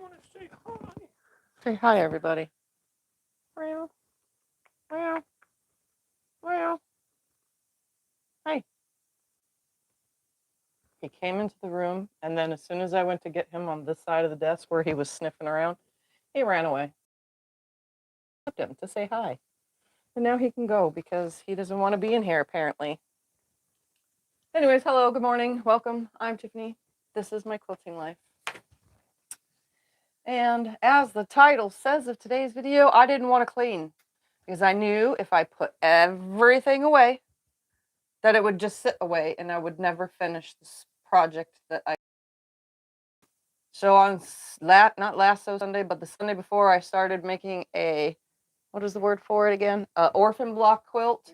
want to say hi. Say hi, everybody. Meow. Meow. Meow. Hey. He came into the room, and then as soon as I went to get him on this side of the desk where he was sniffing around, he ran away. I left him to say hi. And now he can go because he doesn't want to be in here, apparently. Anyways, hello, good morning, welcome. I'm Tiffany. This is my quilting life. And as the title says of today's video, I didn't want to clean because I knew if I put everything away, that it would just sit away and I would never finish this project that I. So on not last Sunday, but the Sunday before, I started making a, what is the word for it again? Orphan block quilt.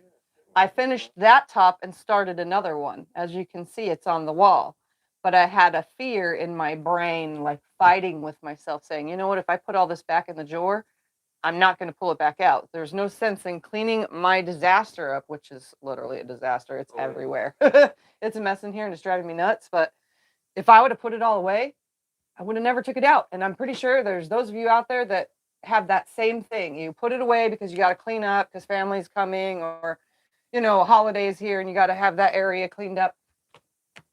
I finished that top and started another one. As you can see, it's on the wall. But I had a fear in my brain, like fighting with myself, saying, you know what, if I put all this back in the drawer, I'm not going to pull it back out. There's no sense in cleaning my disaster up, which is literally a disaster. It's everywhere. It's a mess in here and it's driving me nuts. But if I would have put it all away, I would have never took it out. And I'm pretty sure there's those of you out there that have that same thing. You put it away because you got to clean up because family's coming, or, you know, holidays here and you got to have that area cleaned up.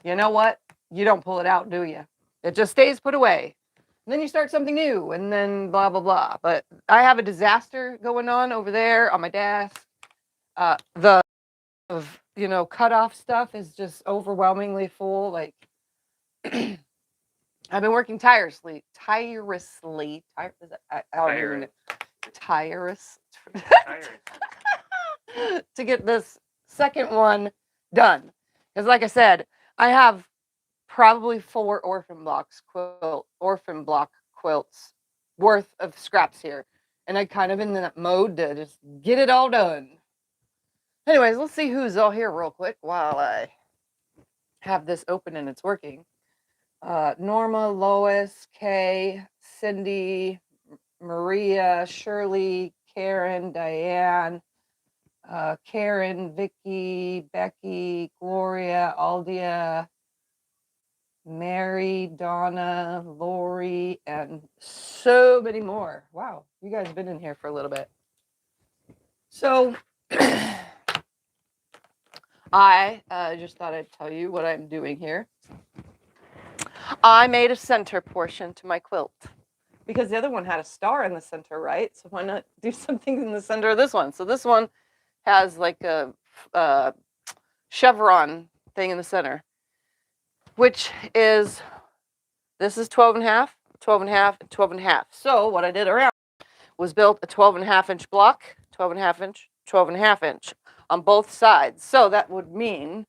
You know what? You don't pull it out, do you? It just stays put away. And then you start something new and then blah, blah, blah. But I have a disaster going on over there on my desk. The, you know, cut off stuff is just overwhelmingly full. Like, I've been working tirelessly to get this second one done. Because like I said, I have probably 4 orphan block quilts worth of scraps here. And I'm kind of in that mode to just get it all done. Anyways, let's see who's all here real quick while I have this open and it's working. Norma, Lois, Kay, Cindy, Maria, Shirley, Karen, Diane, Karen, Vicky, Becky, Gloria, Aldia, Mary, Donna, Lori, and so many more. Wow, you guys have been in here for a little bit. So I just thought I'd tell you what I'm doing here. I made a center portion to my quilt because the other one had a star in the center, right? So why not do something in the center of this one? So this one has like a chevron thing in the center, which is, this is 12 and a half, 12 and a half, and 12 and a half. So what I did around was built a 12 and a half inch block, 12 and a half inch, 12 and a half inch on both sides. So that would mean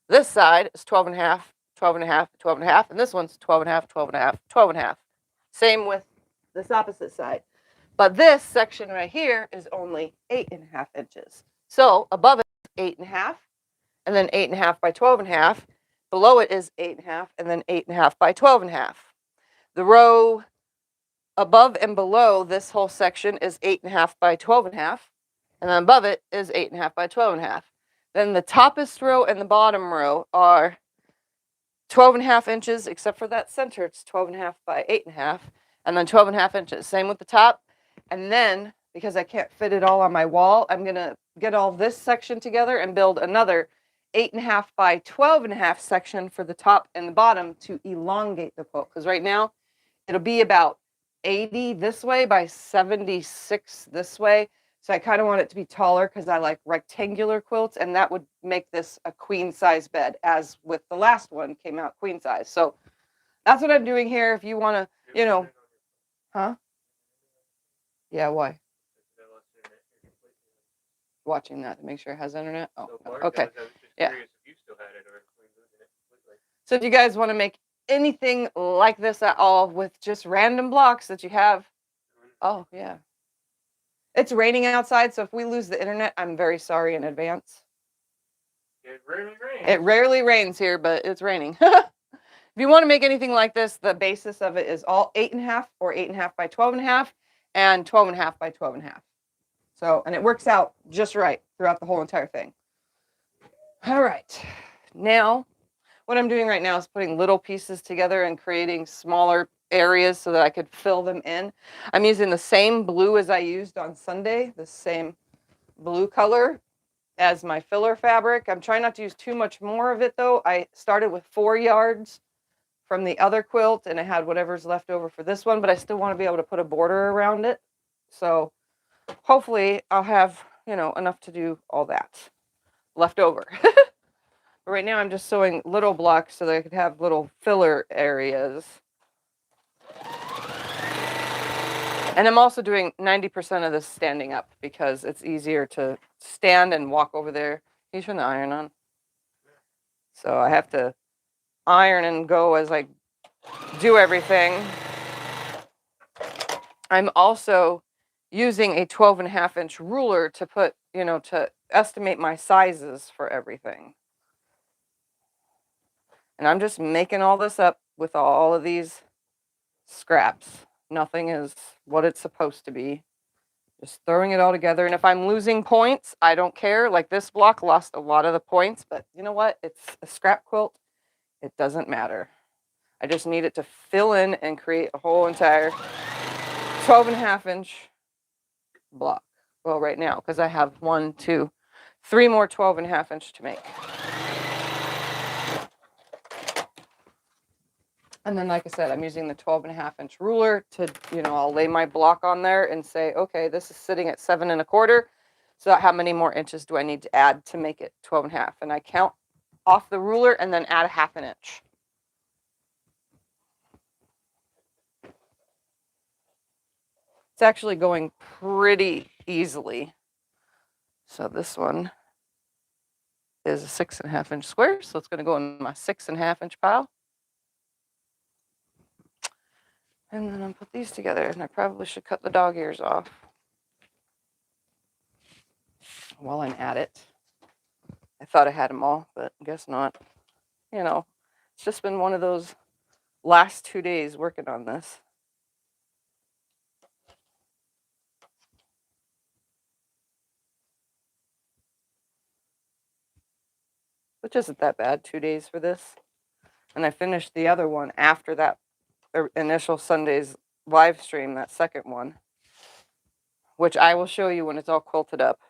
this side is 12 and a half, 12 and a half, 12 and a half, and this one's 12 and a half, 12 and a half, 12 and a half. Same with this opposite side. But this section right here is only 8 and a half inches. So above it is 8 and a half, and then 8 and a half by 12 and a half. Below it is 8 and a half, and then 8 and a half by 12 and a half. The row above and below this whole section is 8 and a half by 12 and a half, and then above it is 8 and a half by 12 and a half. Then the toppest row and the bottom row are 12 and a half inches, except for that center, it's 12 and a half by 8 and a half, and then 12 and a half inches. Same with the top. And then, because I can't fit it all on my wall, I'm going to get all this section together and build another 8 and a half by 12 and a half section for the top and the bottom to elongate the quilt. Because right now, it'll be about 80 this way by 76 this way. So I kind of want it to be taller because I like rectangular quilts, and that would make this a queen size bed, as with the last one came out queen size. So that's what I'm doing here. If you want to, you know, huh? Yeah, why? Watching that to make sure it has internet. Oh, okay. Yeah. So if you guys want to make anything like this at all with just random blocks that you have, oh yeah. It's raining outside, so if we lose the internet, I'm very sorry in advance. It rarely rains. It rarely rains here, but it's raining. If you want to make anything like this, the basis of it is all 8 and a half or 8 and a half by 12 and a half and 12 and a half by 12 and a half. So, and it works out just right throughout the whole entire thing. All right. Now, what I'm doing right now is putting little pieces together and creating smaller areas so that I could fill them in. I'm using the same blue as I used on Sunday, the same blue color as my filler fabric. I'm trying not to use too much more of it though. I started with 4 yards from the other quilt and I had whatever's left over for this one, but I still want to be able to put a border around it. So hopefully I'll have, you know, enough to do all that left over. But right now I'm just sewing little blocks so that I could have little filler areas. And I'm also doing 90% of this standing up because it's easier to stand and walk over there. Can you turn the iron on? So I have to iron and go as I do everything. I'm also using a 12.5-inch ruler to put, you know, to estimate my sizes for everything. And I'm just making all this up with all of these scraps. Nothing is what it's supposed to be. Just throwing it all together. And if I'm losing points, I don't care. Like this block lost a lot of the points, but you know what? It's a scrap quilt. It doesn't matter. I just need it to fill in and create a whole entire 12.5-inch block. Well, right now, because I have 1, 2, 3 more 12.5-inch to make. And then, like I said, I'm using the 12.5-inch ruler to, you know, I'll lay my block on there and say, okay, this is sitting at 7 1/4. So how many more inches do I need to add to make it 12.5? And I count off the ruler and then add 1/2 inch. It's actually going pretty easily. So this one is a 6.5-inch square. So it's going to go in my 6.5-inch pile. And then I'll put these together, and I probably should cut the dog ears off while I'm at it. I thought I had them all, but guess not. You know, it's just been one of those last 2 days working on this. Which isn't that bad, 2 days for this. And I finished the other one after that initial Sunday's live stream, that second one, which I will show you when it's all quilted up.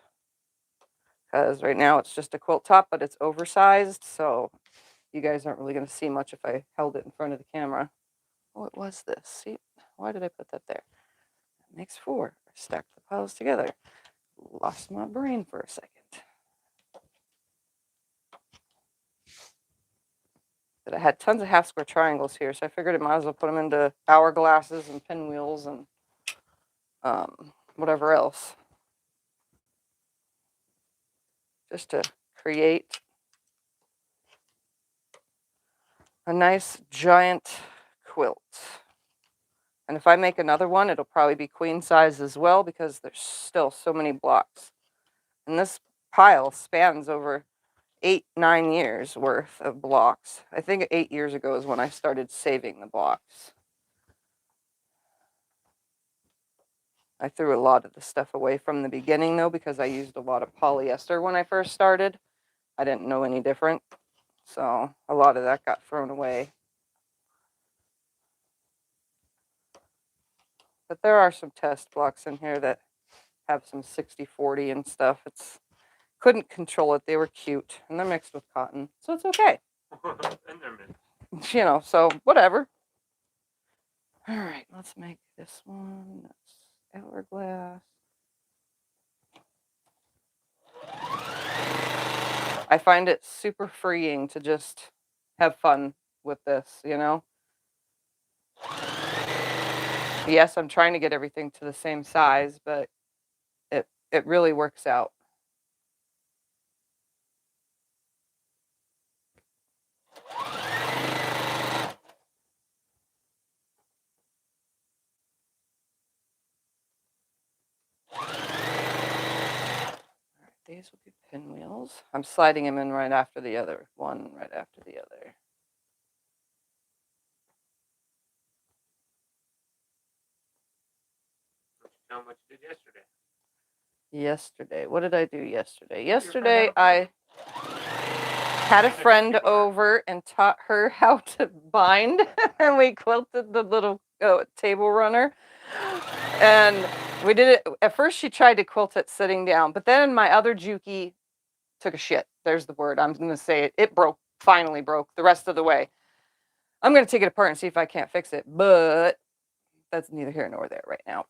Because right now it's just a quilt top, but it's oversized, so you guys aren't really going to see much if I held it in front of the camera. What was this? See, why did I put that there? That makes 4. Stack the piles together. Lost my brain for a second. But I had tons of half square triangles here, so I figured I might as well put them into hourglasses and pinwheels and whatever else. Just to create a nice giant quilt. And if I make another one, it'll probably be queen size as well because there's still so many blocks. And this pile spans over 8, 9 years worth of blocks. I think 8 years ago is when I started saving the blocks. I threw a lot of the stuff away from the beginning though because I used a lot of polyester when I first started. I didn't know any different. So a lot of that got thrown away. But there are some test blocks in here that have some 60-40 and stuff. Couldn't control it. They were cute and they're mixed with cotton. So it's okay. And they're mixed. You know, so whatever. All right, let's make this one. That's hourglass. I find it super freeing to just have fun with this, you know? Yes, I'm trying to get everything to the same size, but it really works out. These will be pinwheels. I'm sliding them in right after the other, one right after the other. How much you did yesterday? Yesterday, what did I do yesterday? Yesterday, I Had a friend over and taught her how to bind, and we quilted the little table runner. And we did it. At first, she tried to quilt it sitting down, but then my other Juki took a shit. There's the word. I'm going to say it. It broke. Finally broke the rest of the way. I'm going to take it apart and see if I can't fix it, but that's neither here nor there right now.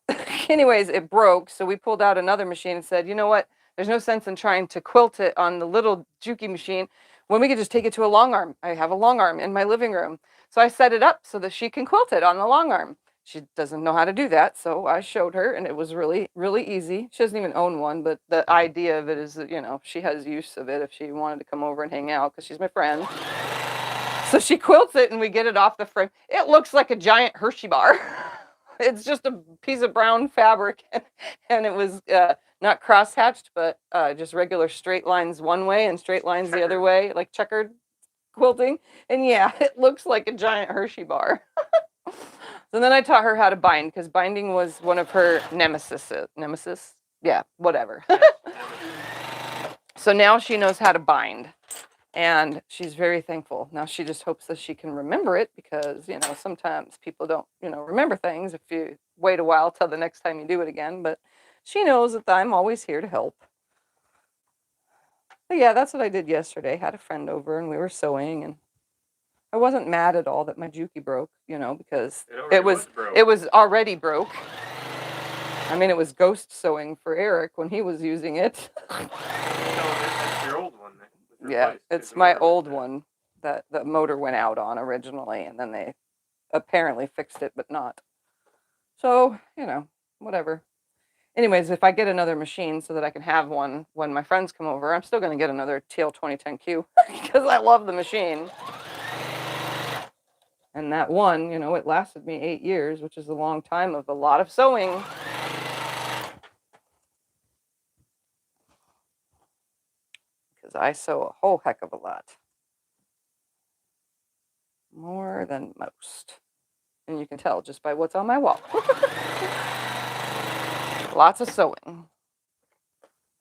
Anyways, it broke, so we pulled out another machine and said, you know what? There's no sense in trying to quilt it on the little Juki machine when we could just take it to a long arm. I have a long arm in my living room. So I set it up so that she can quilt it on the long arm. She doesn't know how to do that, so I showed her, and it was really, really easy. She doesn't even own one, but the idea of it is that, you know, she has use of it if she wanted to come over and hang out because she's my friend. So she quilts it, and we get it off the frame. It looks like a giant Hershey bar. It's just a piece of brown fabric, and it was not cross-hatched, but just regular straight lines one way and straight lines the other way, like checkered quilting. And yeah, it looks like a giant Hershey bar. So then I taught her how to bind, because binding was one of her nemesis. Yeah, whatever. So now she knows how to bind, and she's very thankful. Now she just hopes that she can remember it, because, you know, sometimes people don't, you know, remember things if you wait a while till the next time you do it again. But she knows that I'm always here to help. But yeah, that's what I did yesterday. Had a friend over, and we were sewing, and I wasn't mad at all that my Juki broke, you know, because it was already broke. I mean, it was ghost sewing for Eric when he was using it. That's your old one. Yeah, it's my old one that the motor went out on originally, and then they apparently fixed it, but not. So, you know, whatever. Anyways, if I get another machine so that I can have one when my friends come over, I'm still going to get another TL 2010Q because I love the machine. And that one, you know, it lasted me 8 years, which is a long time of a lot of sewing. Because I sew a whole heck of a lot. More than most. And you can tell just by what's on my wall. Lots of sewing.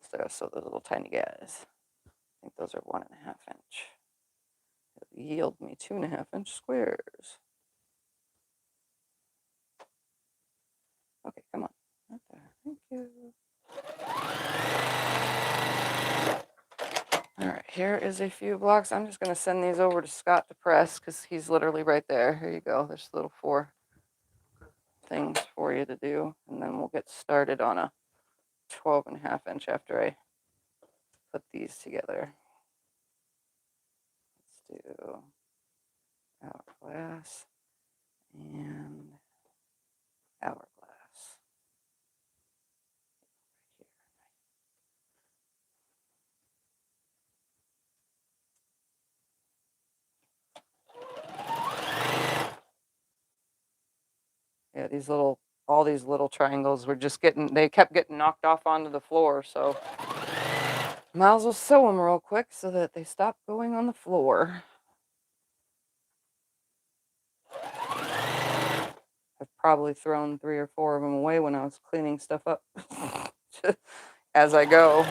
Still gotta sew those little tiny guys. I think those are 1.5 inch. It'll yield me 2.5 inch squares. Okay, come on. Right there. Thank you. All right, here is a few blocks. I'm just going to send these over to Scott to press because he's literally right there. Here you go. There's little 4 things for you to do. And then we'll get started on a 12.5 inch after I put these together. Let's do hourglass and hourglass. Yeah, all these little triangles were just they kept getting knocked off onto the floor, so might as well sew them real quick so that they stop going on the floor. I've probably thrown 3 or 4 of them away when I was cleaning stuff up as I go.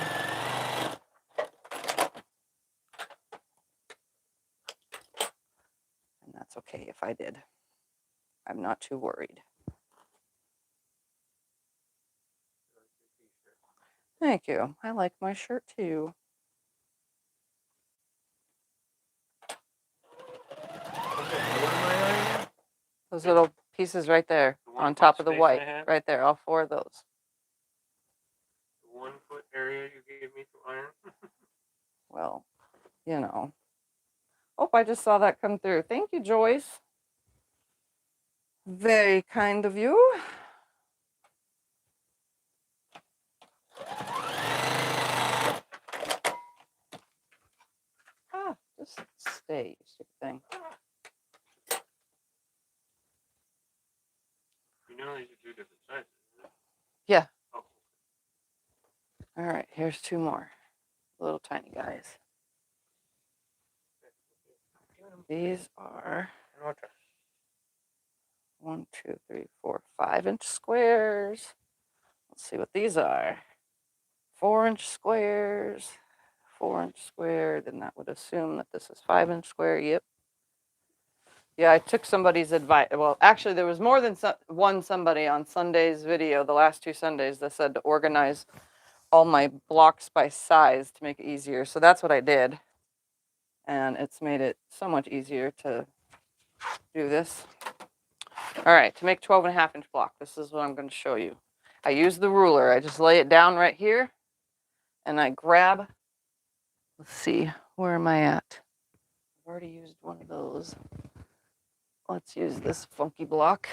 And that's okay if I did. I'm not too worried. Thank you. I like my shirt too. Those little pieces right there on top of the white. Right there, all 4 of those. The 1 foot area you gave me to iron. Well, you know. Oh, I just saw that come through. Thank you, Joyce. Very kind of you. Ah, just stay, stupid thing. You know these are 2 different sizes, isn't it? Yeah. Oh. All right, here's 2 more. Little tiny guys. These are 1, 2, 3, 4, 5 inch squares. Let's see what these are. 4 inch squares, 4-inch square, then that would assume that this is 5-inch square. Yep. Yeah, I took somebody's advice. Well, actually, there was more than one somebody on Sunday's video, the last 2 Sundays, that said to organize all my blocks by size to make it easier. So that's what I did. And it's made it so much easier to do this. All right, to make 12.5-inch block, this is what I'm going to show you. I use the ruler. I just lay it down right here, and I grab, let's see, where am I at? I've already used one of those. Let's use this funky block.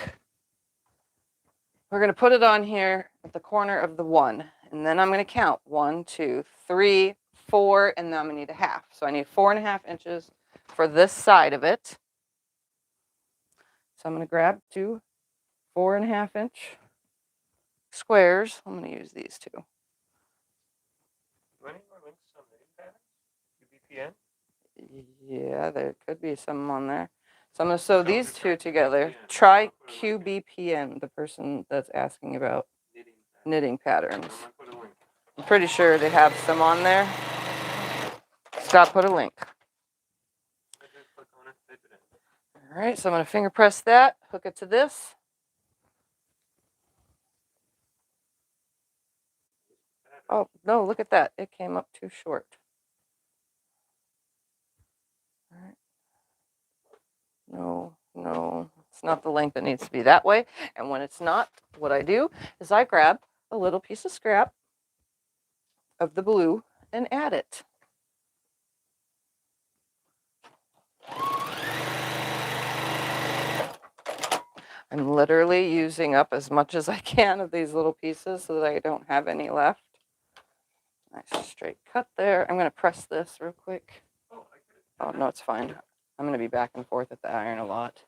We're going to put it on here at the corner of the 1, and then I'm going to count 1, 2, 3, 4, and then I'm going to need a half. So I need 4.5 inches for this side of it. So I'm going to grab 2 4.5-inch squares. I'm going to use these 2. Do any more links on the patterns? QBPN? Yeah, there could be some on there. So I'm going to sew these 2 together. Try QBPN, the person that's asking about knitting patterns. I'm pretty sure they have some on there. Scott put a link. All right, so I'm going to finger press that, hook it to this. Oh, no, look at that. It came up too short. All right. No, it's not the length that needs to be that way. And when it's not, what I do is I grab a little piece of scrap of the blue and add it. I'm literally using up as much as I can of these little pieces so that I don't have any left. Nice straight cut there. I'm going to press this real quick. Oh, no, it's fine. I'm going to be back and forth at the iron a lot.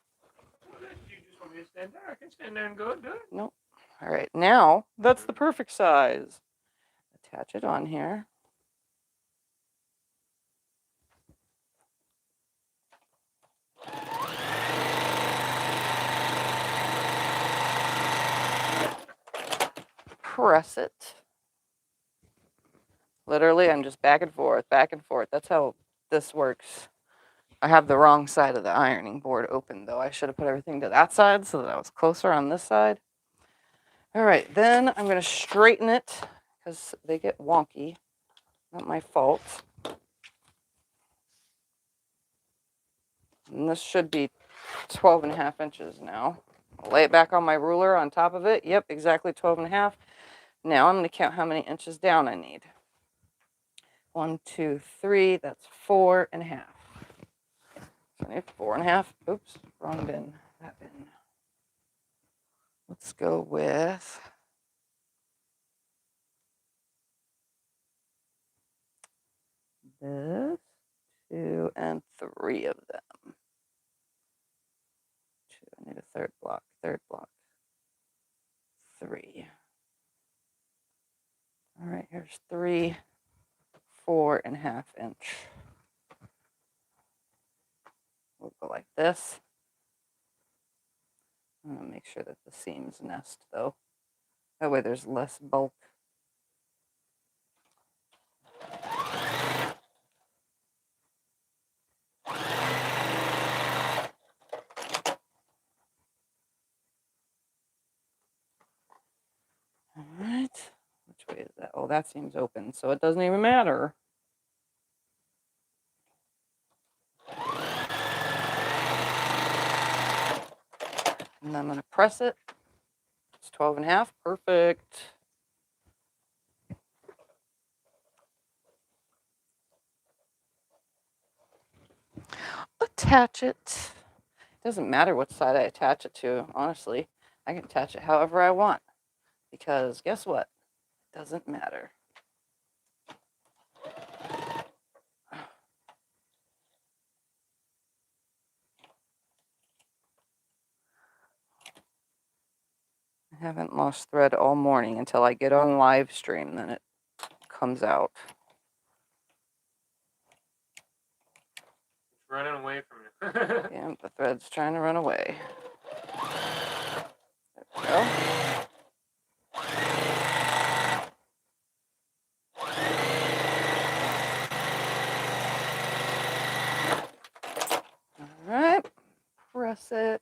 You just want me to stand there? I can stand there and go do it. Nope. All right, now that's the perfect size. Attach it on here. Press it. Literally, I'm just back and forth, back and forth. That's how this works. I have the wrong side of the ironing board open, though. I should have put everything to that side so that I was closer on this side. All right, then I'm going to straighten it because they get wonky. Not my fault. And this should be 12.5 inches now. I'll lay it back on my ruler on top of it. Yep, exactly 12.5. Now I'm going to count how many inches down I need. 1, 2, 3, that's 4.5. So I need 4.5. Oops, wrong bin. That bin. Let's go with this, 2 and 3 of them. 2, I need a third block, 3. All right, here's 3, 4.5 inch. We'll go like this. I'm gonna make sure that the seams nest though. That way there's less bulk. All right, which way is that? Oh, that seems open, so it doesn't even matter. And I'm gonna press it. It's 12.5, perfect. Attach it. Doesn't matter what side I attach it to, honestly. I can attach it however I want because guess what? It doesn't matter. I haven't lost thread all morning until I get on live stream, then it comes out. It's running away from you. Yeah, the thread's trying to run away. There we go. press it.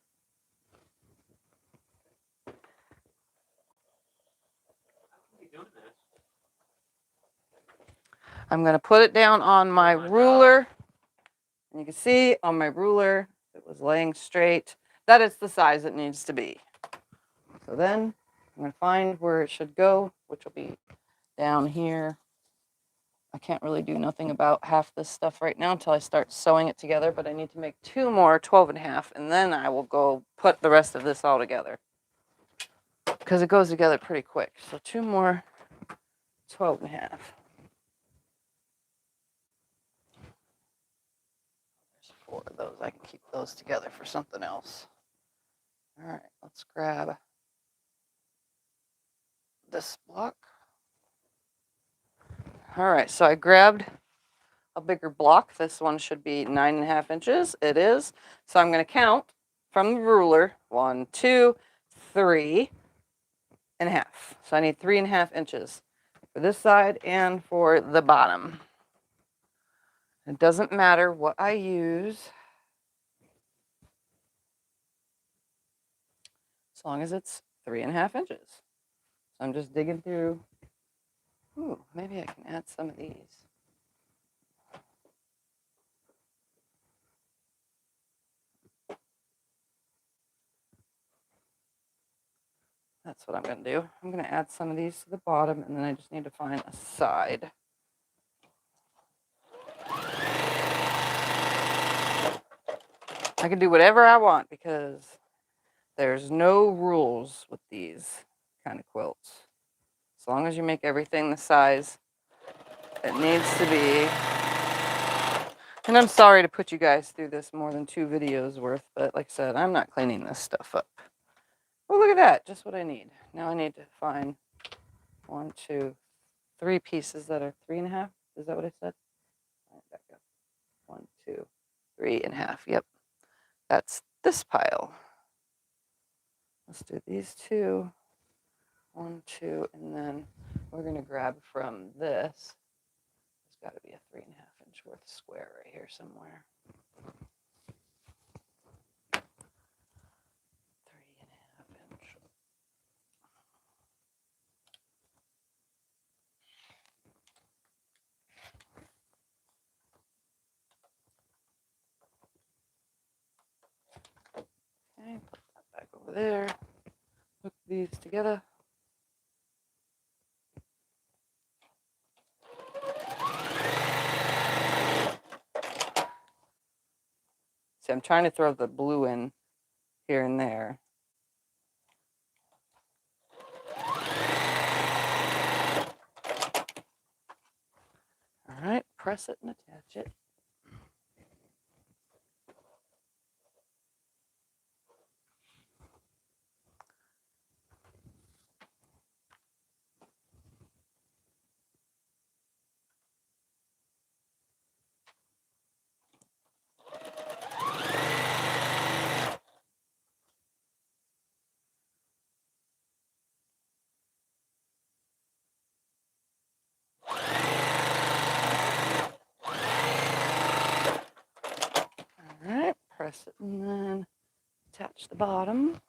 I'm going to put it down on my ruler. And you can see on my ruler, it was laying straight. That is the size it needs to be. So then I'm going to find where it should go, which will be down here. I can't really do nothing about half this stuff right now until I start sewing it together, but I need to make 2 more 12.5, and then I will go put the rest of this all together. Because it goes together pretty quick. So 2 more 12.5. There's 4 of those. I can keep those together for something else. All right, let's grab this block. All right, so I grabbed a bigger block. This one should be 9.5 inches. It is. So I'm going to count from the ruler. 1, 2, 3.5. So I need 3.5 inches for this side and for the bottom. It doesn't matter what I use, as long as it's 3.5 inches. So I'm just digging through. Ooh, maybe I can add some of these. That's what I'm going to do. I'm going to add some of these to the bottom, and then I just need to find a side. I can do whatever I want because there's no rules with these kind of quilts. As long as you make everything the size it needs to be. And I'm sorry to put you guys through this more than 2 videos worth, but like I said, I'm not cleaning this stuff up. Oh, look at that. Just what I need. Now I need to find 1, 2, 3 pieces that are 3.5. Is that what I said? All right, back up. 1, 2, 3.5. Yep. That's this pile. Let's do these 2. 1, 2, and then we're going to grab from this. There's got to be a 3.5 inch worth square right here somewhere. 3.5 inch. Okay, put that back over there. Hook these together. See, I'm trying to throw the blue in here and there. All right, press it and attach it. All right, press it and then attach the bottom.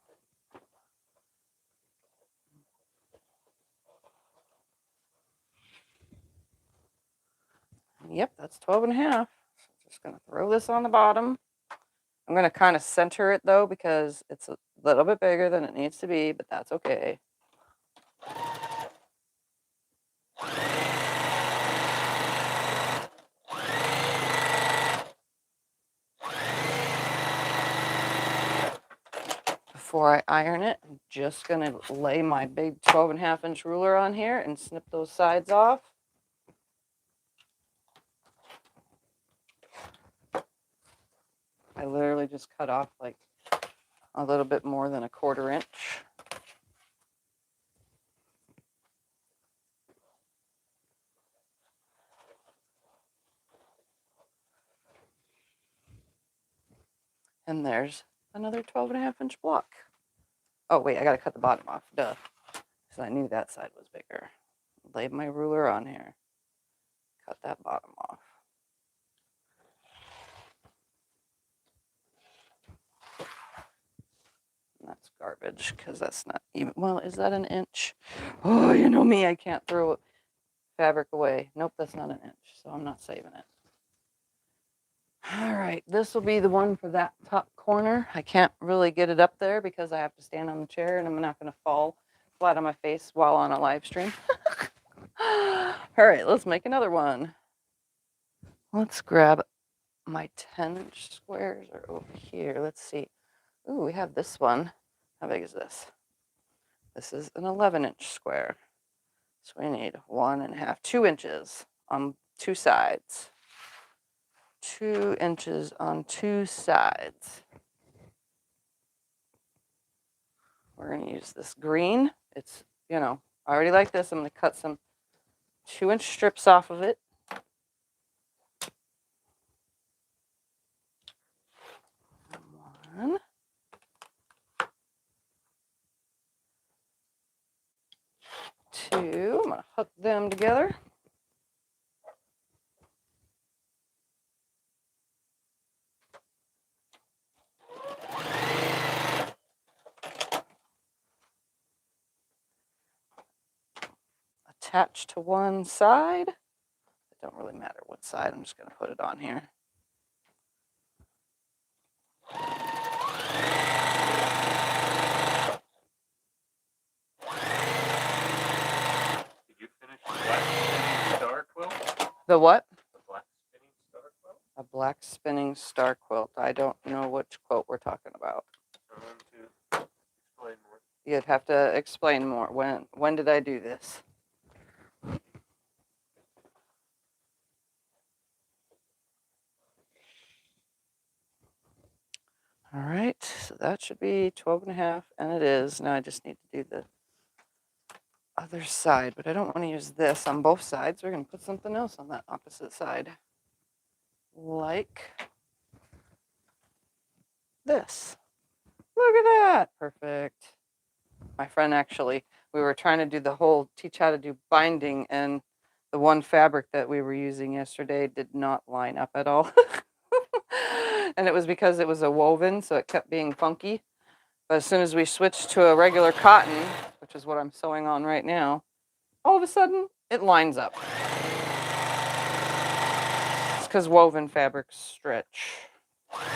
Yep, that's 12.5. Just going to throw this on the bottom. I'm going to kind of center it though because it's a little bit bigger than it needs to be, but that's okay. Before I iron it, I'm just going to lay my big 12.5 inch ruler on here and snip those sides off. I literally just cut off like a little bit more than 1/4 inch. And there's another 12.5 inch block. Oh wait, I gotta cut the bottom off, duh. Because I knew that side was bigger. Laid my ruler on here. Cut that bottom off. That's garbage because that's not even, well, is that an inch? Oh, you know me, I can't throw fabric away. Nope, that's not an inch, so I'm not saving it. All right, this will be the one for that top corner. I can't really get it up there because I have to stand on the chair and I'm not going to fall flat on my face while on a live stream. All right, let's make another one. Let's grab my 10-inch squares are over here. Let's see. Ooh, we have this one. How big is this? This is an 11-inch square. So we need 1.5, 2 inches on 2 sides. 2 inches on 2 sides. We're going to use this green. It's, you know, I already like this. I'm going to cut some 2-inch strips off of it. One. 2. I'm going to hook them together. Attach to one side. It don't really matter what side. I'm just going to put it on here. Did you finish the black spinning star quilt? The what? The black spinning star quilt? A black spinning star quilt. I don't know which quilt we're talking about. I want to explain more. You'd have to explain more. When did I do this? All right, so that should be 12.5, and it is. Now I just need to do the other side, but I don't want to use this on both sides. We're going to put something else on that opposite side, like this. Look at that. Perfect. My friend actually, we were trying to do the whole teach how to do binding, and the one fabric that we were using yesterday did not line up at all. And it was because it was a woven, so it kept being funky. But as soon as we switched to a regular cotton, which is what I'm sewing on right now, all of a sudden it lines up. It's because woven fabrics stretch. All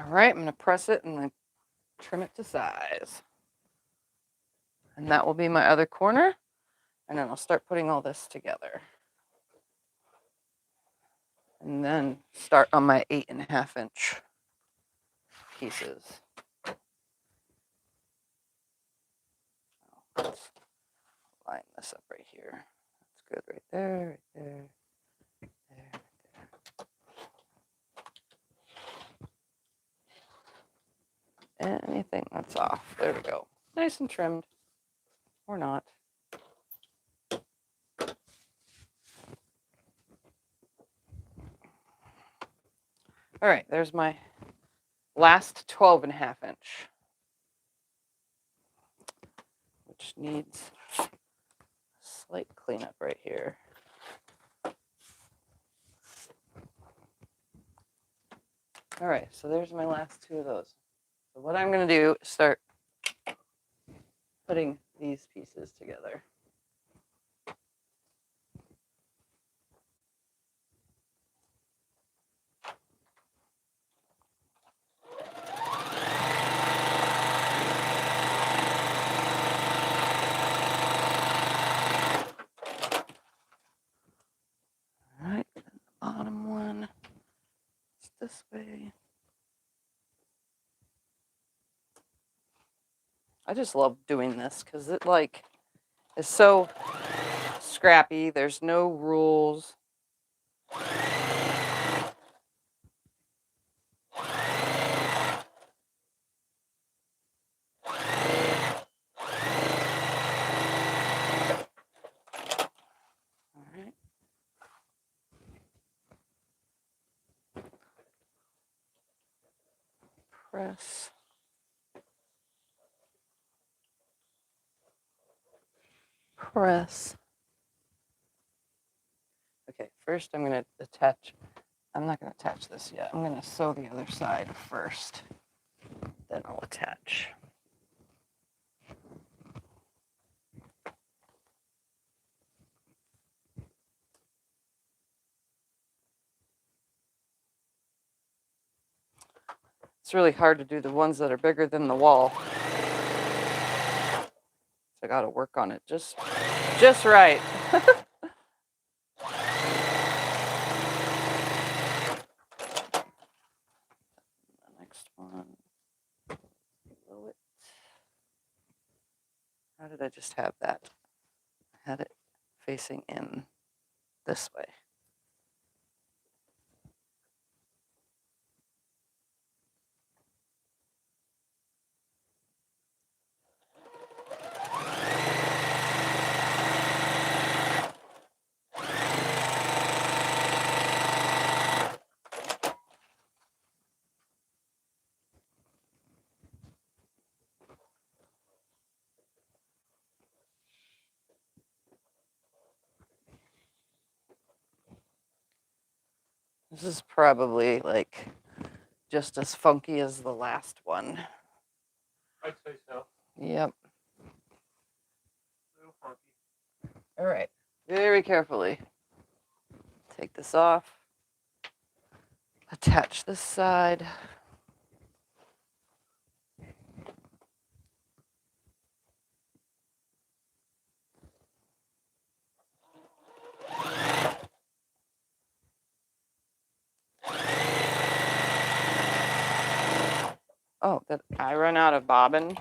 right, I'm going to press it and then trim it to size. And that will be my other corner. And then I'll start putting all this together. And then start on my 8.5-inch pieces. Let's line this up right here. That's good right there, right there, there, there. Anything that's off. There we go. Nice and trimmed. Or not. All right, there's my last 12.5-inch, which needs a slight cleanup right here. All right, so there's my last 2 of those. So what I'm going to do is start putting these pieces together. All right, the bottom one is this way. I just love doing this because it like is so scrappy. There's no rules. All right. Press. Press. Okay, first I'm going to attach I'm not going to attach this yet. I'm going to sew the other side first. Then I'll attach. It's really hard to do the ones that are bigger than the wall. So I got to work on it just right. The next one. Below it. How did I just have that? I had it facing in this way. This is probably like just as funky as the last one. I'd say so. Yep. A little funky. All right. Very carefully. Take this off. Attach this side. Oh, did I run out of bobbin?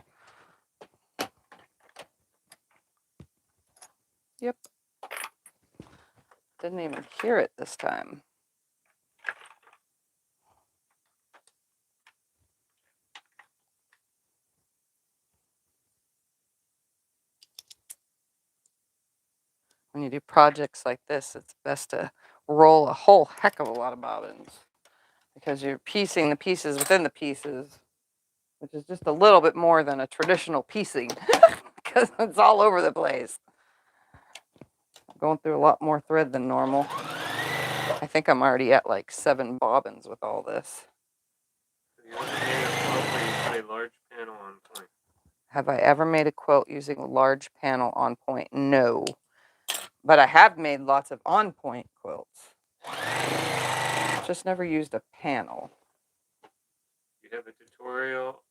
Yep. Didn't even hear it this time. When you do projects like this, it's best to roll a whole heck of a lot of bobbins because you're piecing the pieces within the pieces, which is just a little bit more than a traditional piecing because it's all over the place. I'm going through a lot more thread than normal. I think I'm already at like 7 bobbins with all this. Have you ever made a quilt where you put a large panel on point? Have I ever made a quilt using a large panel on point? No. But I have made lots of on point quilts. Just never used a panel. You have a tutorial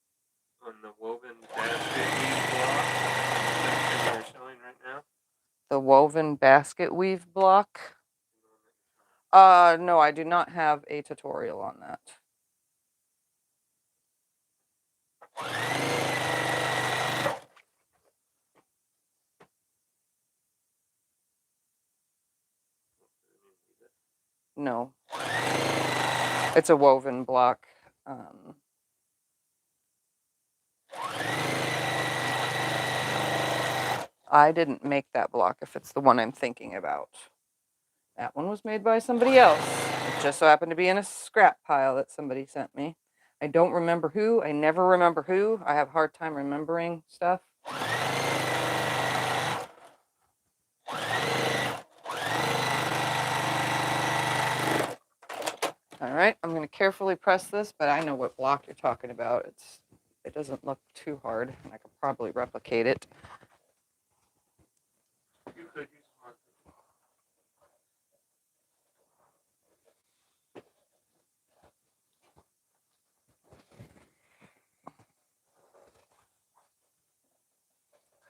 on the woven basket weave block that you're showing right now? The woven basket weave block? No, I do not have a tutorial on that. No. It's a woven block. I didn't make that block if it's the one I'm thinking about. That one was made by somebody else. It just so happened to be in a scrap pile that somebody sent me. I don't remember who. I never remember who. I have a hard time remembering stuff. All right, I'm going to carefully press this, but I know what block you're talking about. It doesn't look too hard, and I could probably replicate it. You could use marker.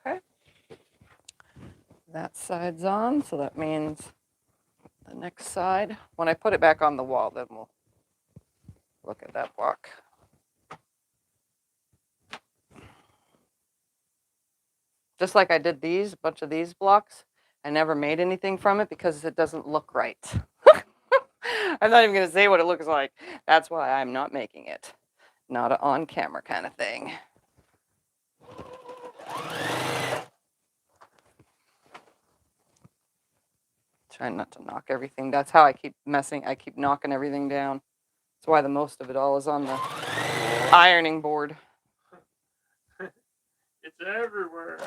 Okay. That side's on, so that means the next side. When I put it back on the wall, then we'll look at that block. Just like I did a bunch of these blocks, I never made anything from it because it doesn't look right. I'm not even going to say what it looks like. That's why I'm not making it. Not an on-camera kind of thing. Trying not to knock everything. That's how I keep messing. I keep knocking everything down. That's why the most of it all is on the ironing board. It's everywhere.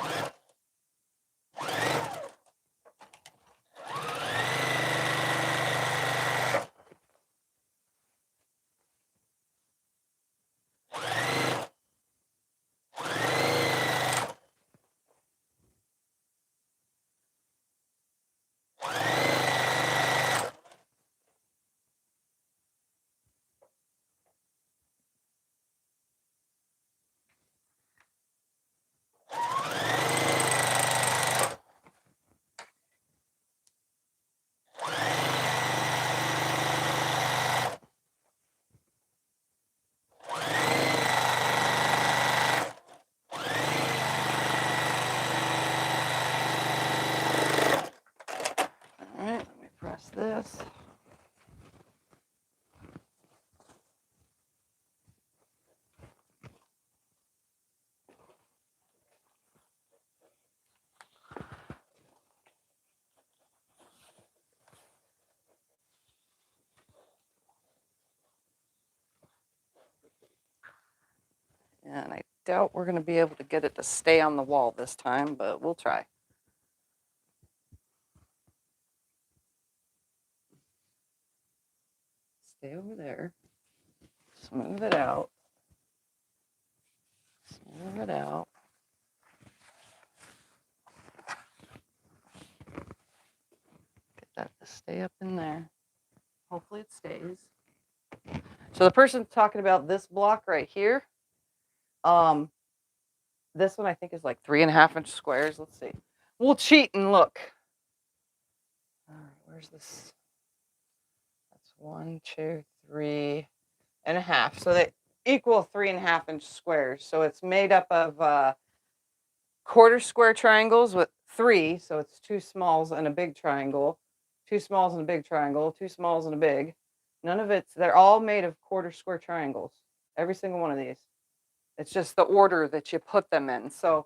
And I doubt we're going to be able to get it to stay on the wall this time, but we'll try. Stay over there. Smooth it out. Smooth it out. Get that to stay up in there. Hopefully it stays. So the person talking about this block right here, this one I think is like 3.5-inch squares. Let's see. We'll cheat and look. All right, where's this? That's 1, 2, 3.5. So they equal 3.5-inch squares. So it's made up of quarter square triangles with 3. So it's 2 smalls and a big triangle, 2 smalls and a big triangle, 2 smalls and a big. None of it's, they're all made of quarter square triangles. Every single one of these. It's just the order that you put them in. So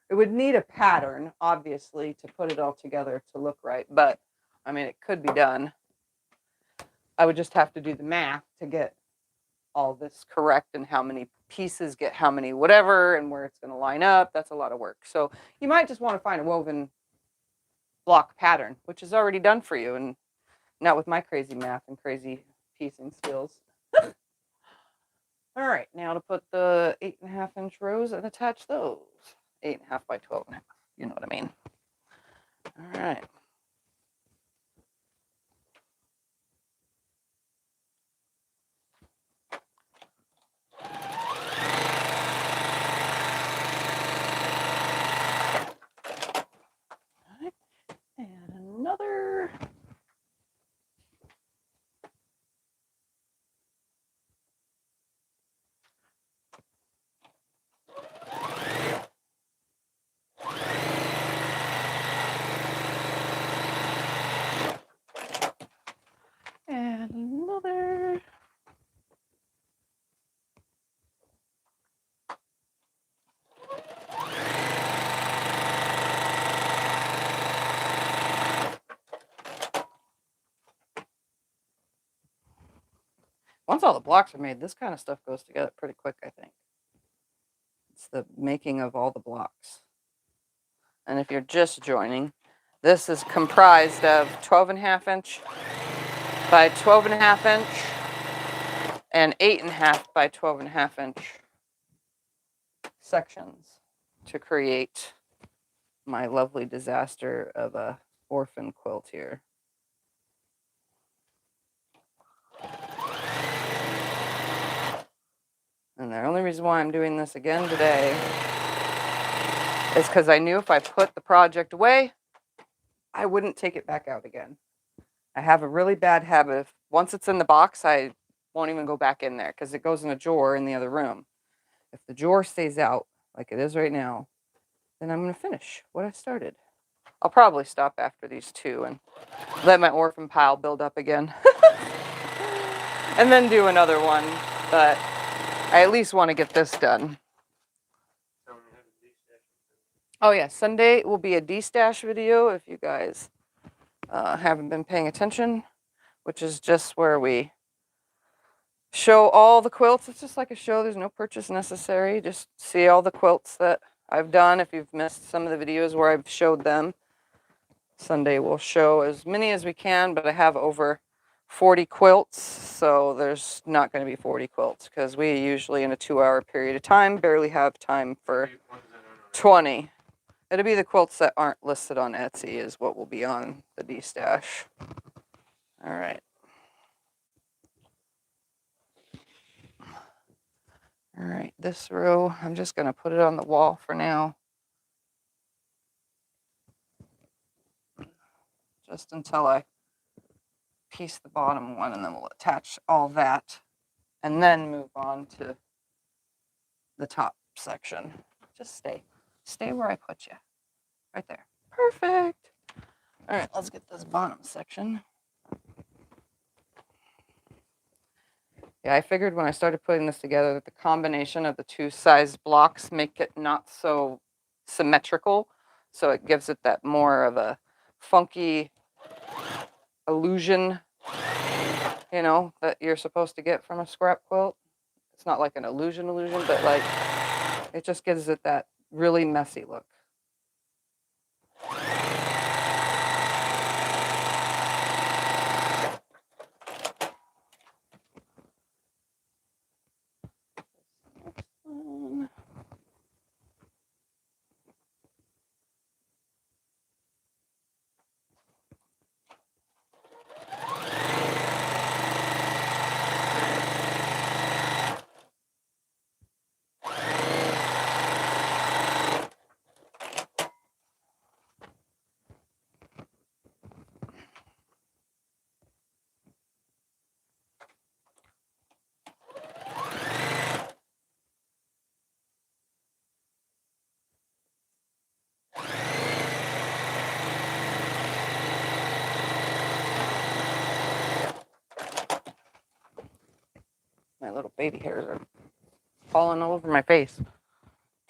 it would need a pattern, obviously, to put it all together to look right. But, I mean, it could be done. I would just have to do the math to get all this correct and how many pieces get how many whatever and where it's going to line up. That's a lot of work. So you might just want to find a woven block pattern, which is already done for you, and not with my crazy math and crazy piecing skills. All right, now to put the 8.5-inch rows and attach those. 8.5 by 12.5. You know what I mean. All right. All right. And another. And another. Once all the blocks are made, this kind of stuff goes together pretty quick, I think. It's the making of all the blocks. And if you're just joining, this is comprised of 12.5-inch by 12.5-inch and 8.5 by 12.5-inch sections to create my lovely disaster of a orphan quilt here. And the only reason why I'm doing this again today is because I knew if I put the project away, I wouldn't take it back out again. I have a really bad habit of, once it's in the box, I won't even go back in there because it goes in a drawer in the other room. If the drawer stays out, like it is right now, then I'm going to finish what I started. I'll probably stop after these 2 and let my orphan pile build up again. And then do another one, but I at least want to get this done. Oh yeah, Sunday will be a de-stash video if you guys haven't been paying attention, which is just where we show all the quilts. It's just like a show. There's no purchase necessary. Just see all the quilts that I've done. If you've missed some of the videos where I've showed them, Sunday we'll show as many as we can, but I have over 40 quilts, so there's not going to be 40 quilts because we usually in a 2-hour period of time barely have time for 20. It'll be the quilts that aren't listed on Etsy is what will be on the de-stash. All right. All right, this row, I'm just going to put it on the wall for now. Just until I piece the bottom one, and then we'll attach all that and then move on to the top section. Just stay where I put you, right there. Perfect. All right, let's get this bottom section. Yeah, I figured when I started putting this together that the combination of the 2 size blocks make it not so symmetrical, so it gives it that more of a funky illusion, that you're supposed to get from a scrap quilt. It's not like an illusion, but like It just gives it that really messy look. My little baby hairs are falling all over my face.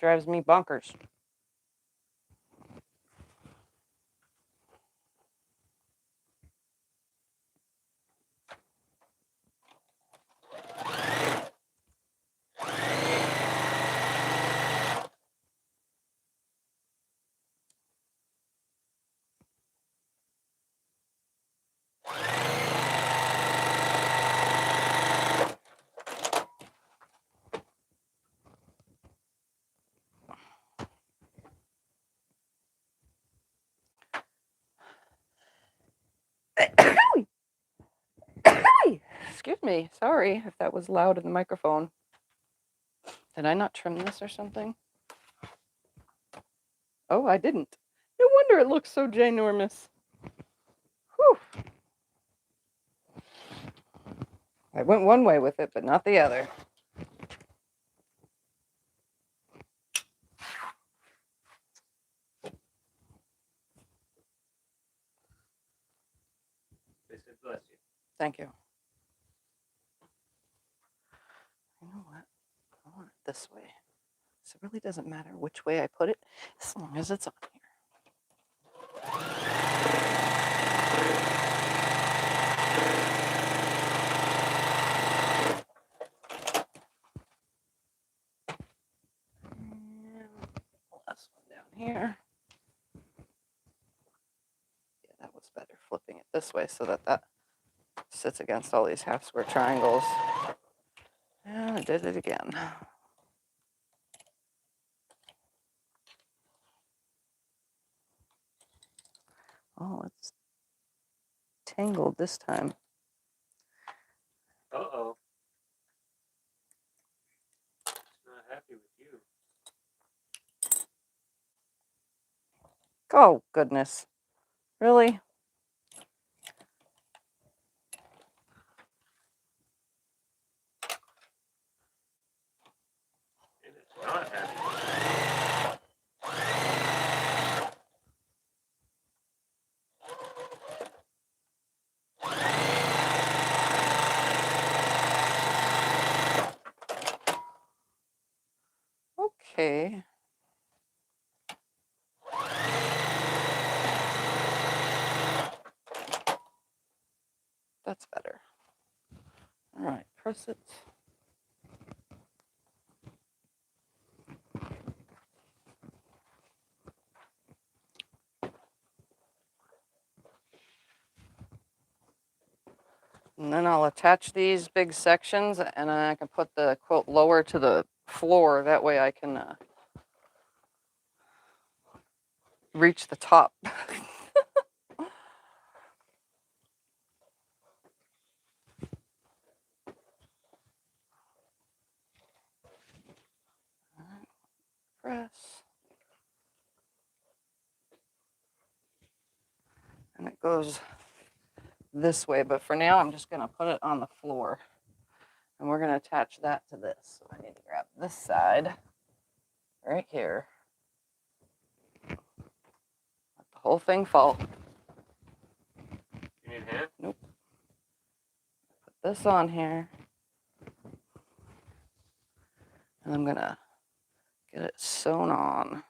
Drives me bonkers. Excuse me. Sorry if that was loud in the microphone. Did I not trim this or something? Oh, I didn't. No wonder it looks so ginormous. Whew. I went one way with it, but not the other. They said bless you. Thank you. You know what? I want it this way. So it really doesn't matter which way I put it, as long as it's on here. Last one down here. Yeah, that was better, flipping it this way so that that sits against all these half square triangles. And I did it again. Oh, it's tangled this time. Uh-oh. It's not happy with you. Oh, goodness. Really? And it's not happy. Okay. That's better. All right, press it. And then I'll attach these big sections and I can put the quilt lower to the floor. That way I can reach the top. Press. And it goes this way, but for now I'm just going to put it on the floor. And we're going to attach that to this. So I need to grab this side right here. Let the whole thing fall. You need a hand? Nope. Put this on here. And I'm going to get it sewn on.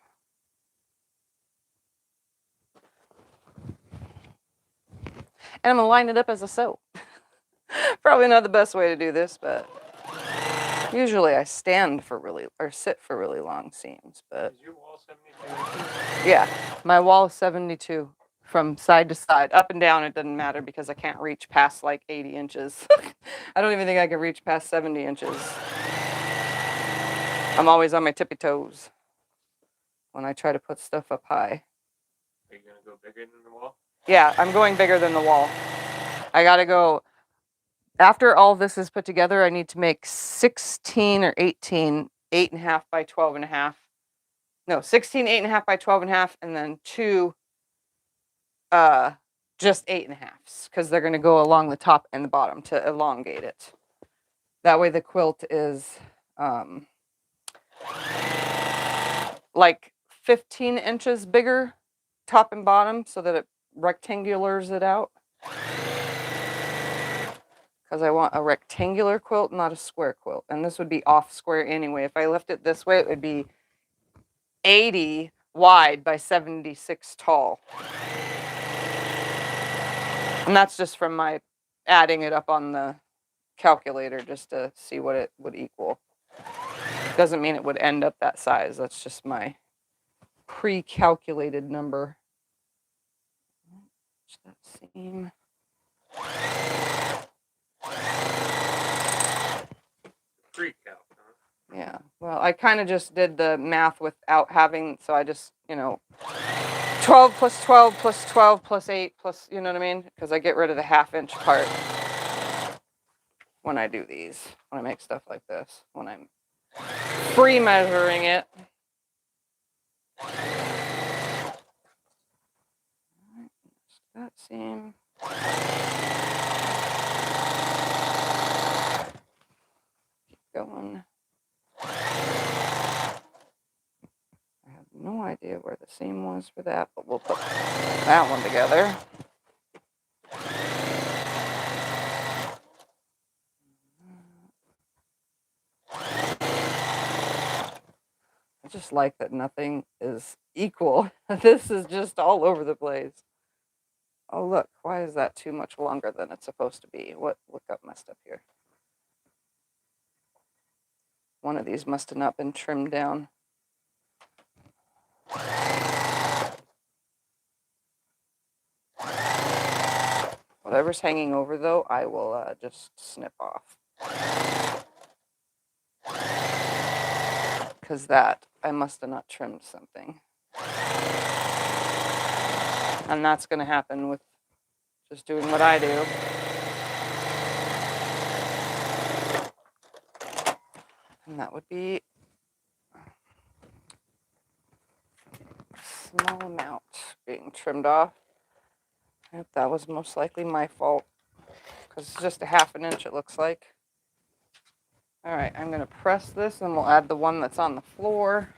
And I'm going to line it up as a sew. Probably not the best way to do this, but Usually I stand for or sit for really long seams, but Is your wall 72 inches? yeah, my wall is 72 from side to side. Up and down, it doesn't matter because I can't reach past like 80 inches. I don't even think I can reach past 70 inches. I'm always on my tippy toes when I try to put stuff up high. Are you going to go bigger than the wall? Yeah, I'm going bigger than the wall. I gotta go. After all this is put together, I need to make 16 or 18, 8.5 by 12.5. No, 16, 8.5 by 12.5, and then two just 8.5s, because they're gonna go along the top and the bottom to elongate it. That way the quilt is like 15 inches bigger, top and bottom, so that it rectangulars it out. Because I want a rectangular quilt, not a square quilt. And this would be off square anyway. If I left it this way, it would be 80 wide by 76 tall. And that's just from my adding it up on the calculator just to see what it would equal. Doesn't mean it would end up that size. That's just my pre-calculated number. That seam. Pre-calc, huh? Yeah, well, I kind of just did the math without having, so I just, 12 plus 12 plus 12 plus 8 plus, you know what I mean? Because I get rid of the half-inch part when I do these, when I make stuff like this, when I'm free measuring it. That seam. Keep going. I have no idea where the seam was for that, but we'll put that one together. I just like that nothing is equal. This is just all over the place. Oh, look, why is that too much longer than it's supposed to be? What got messed up here? One of these must have not been trimmed down. Whatever's hanging over, though, I will just snip off. Because that, I must have not trimmed something. And that's going to happen with just doing what I do. And that would be a small amount being trimmed off. Yep, that was most likely my fault. Because it's just a half an inch, it looks like. All right, I'm going to press this and we'll add the one that's on the floor.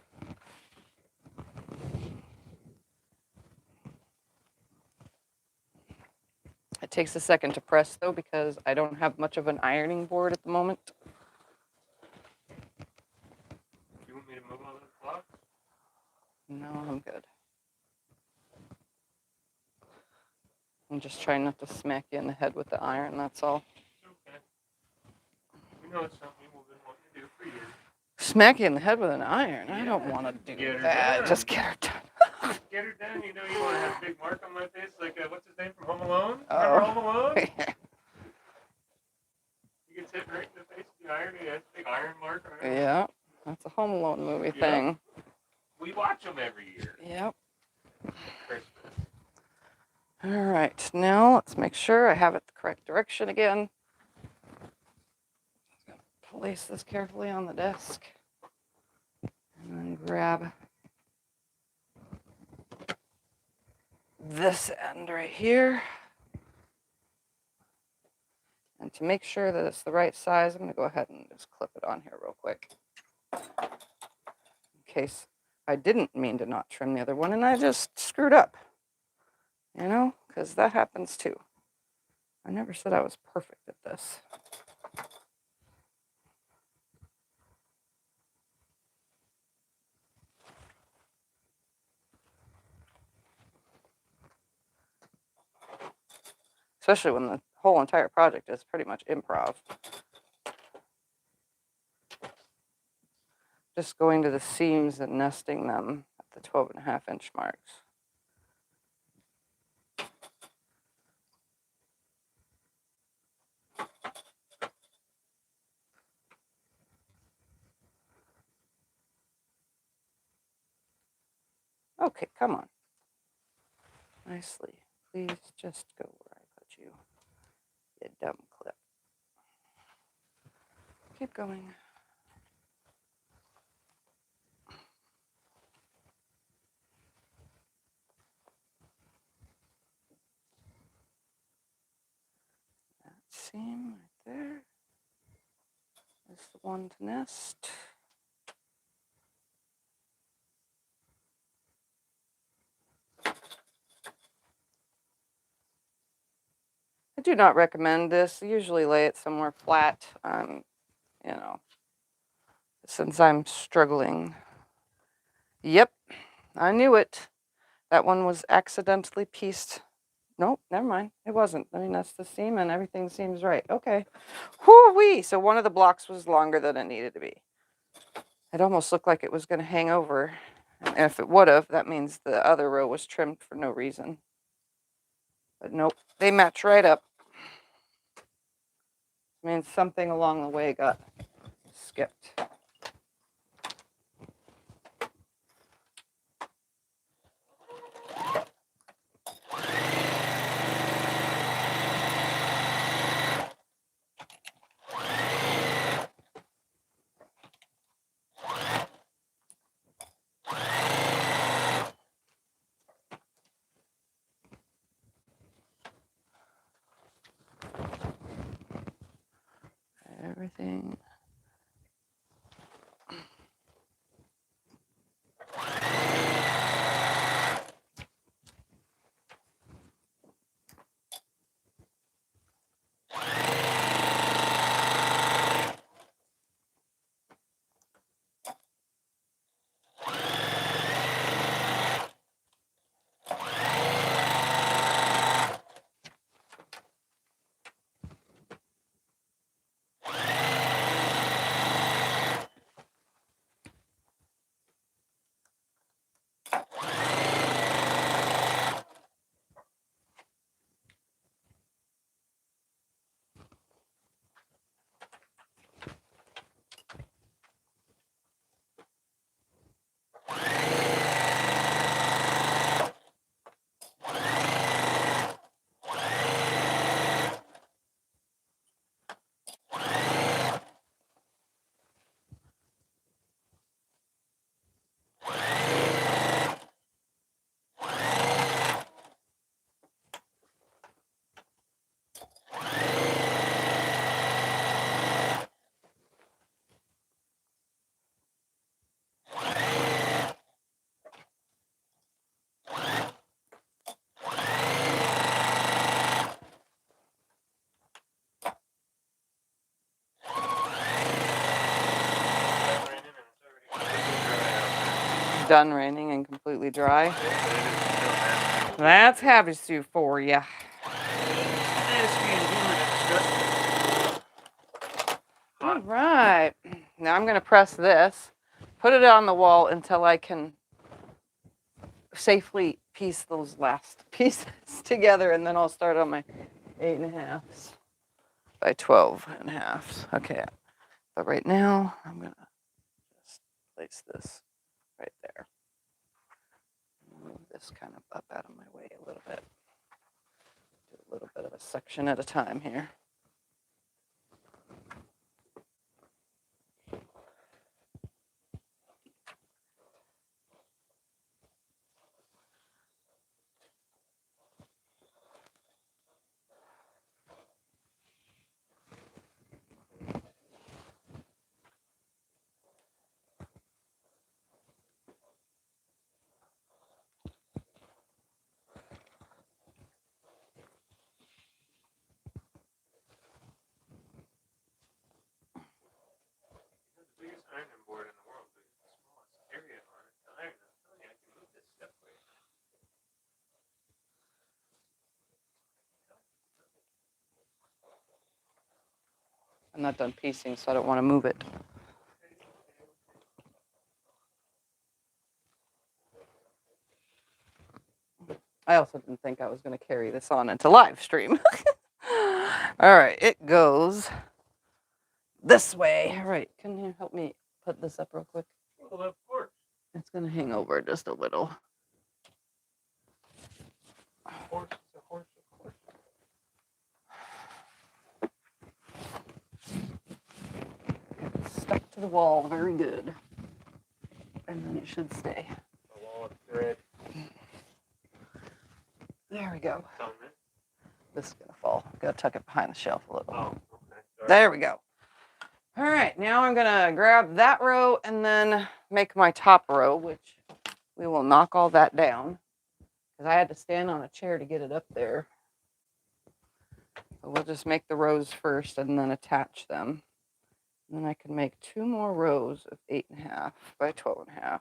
It takes a second to press, though, because I don't have much of an ironing board at the moment. You want me to move all those blocks? No, I'm good. I'm just trying not to smack you in the head with the iron, that's all. Okay. We know it's something we've been wanting to do for years. Smack you in the head with an iron? Yeah. I don't want to do Get her that. done. Just get her done. Get her done. You know you want to have a big mark on my face, like what's his name from Home Alone? Oh. Remember Home Alone? He gets hit right in the face with the iron. He has a big iron mark. Right? Yeah, that's a Home Alone movie thing. We watch them every year. Yep. Christmas. All right, now let's make sure I have it the correct direction again. Place this carefully on the desk. And then grab this end right here. And to make sure that it's the right size, I'm going to go ahead and just clip it on here real quick. In case I didn't mean to not trim the other one and I just screwed up. You know, because that happens too. I never said I was perfect at this. Especially when the whole entire project is pretty much improv. just going to the seams and nesting them at the 12.5-inch marks. Okay, come on. Nicely. Please just go where I put you. You dumb clip. Keep going. That seam right there is the one to nest. I do not recommend this. I usually lay it somewhere flat, you know, since I'm struggling. Yep, I knew it. That one was accidentally pieced. Nope, never mind. It wasn't. I mean, that's the seam and everything seems right. Okay. Whoo-wee! So one of the blocks was longer than it needed to be. It almost looked like it was going to hang over. And if it would have, that means the other row was trimmed for no reason. But nope, they match right up. I mean, something along the way got skipped. Everything. Done raining and completely dry. That's Havasu for you. All right. Now I'm going to press this, put it on the wall until I can safely piece those last pieces together, and then I'll start on my 8.5 by 12.5. Okay. But right now, I'm going to just place this right there. Move this kind of up out of my way a little bit. Do a little bit of a section at a time here. Ironing board in the world, but it's the smallest area on it to iron. I'm telling you, I can move this stuff quick. I'm not done piecing, so I don't want to move it. I also didn't think I was going to carry this on into live stream. All right, it goes this way. All right, can you help me put this up real quick? Well, of course. It's going to hang over just a little. Of course, of course, of course. It's stuck to the wall very good. And then it should stay. A wall of thread. There we go. It's on this. This is going to fall. Got to tuck it behind the shelf a little. Oh, okay. Sorry. There we go. All right, now I'm going to grab that row and then make my top row, which we will knock all that down because I had to stand on a chair to get it up there. So we'll just make the rows first and then attach them. And then I can make 2 more rows of 8.5 by 12.5.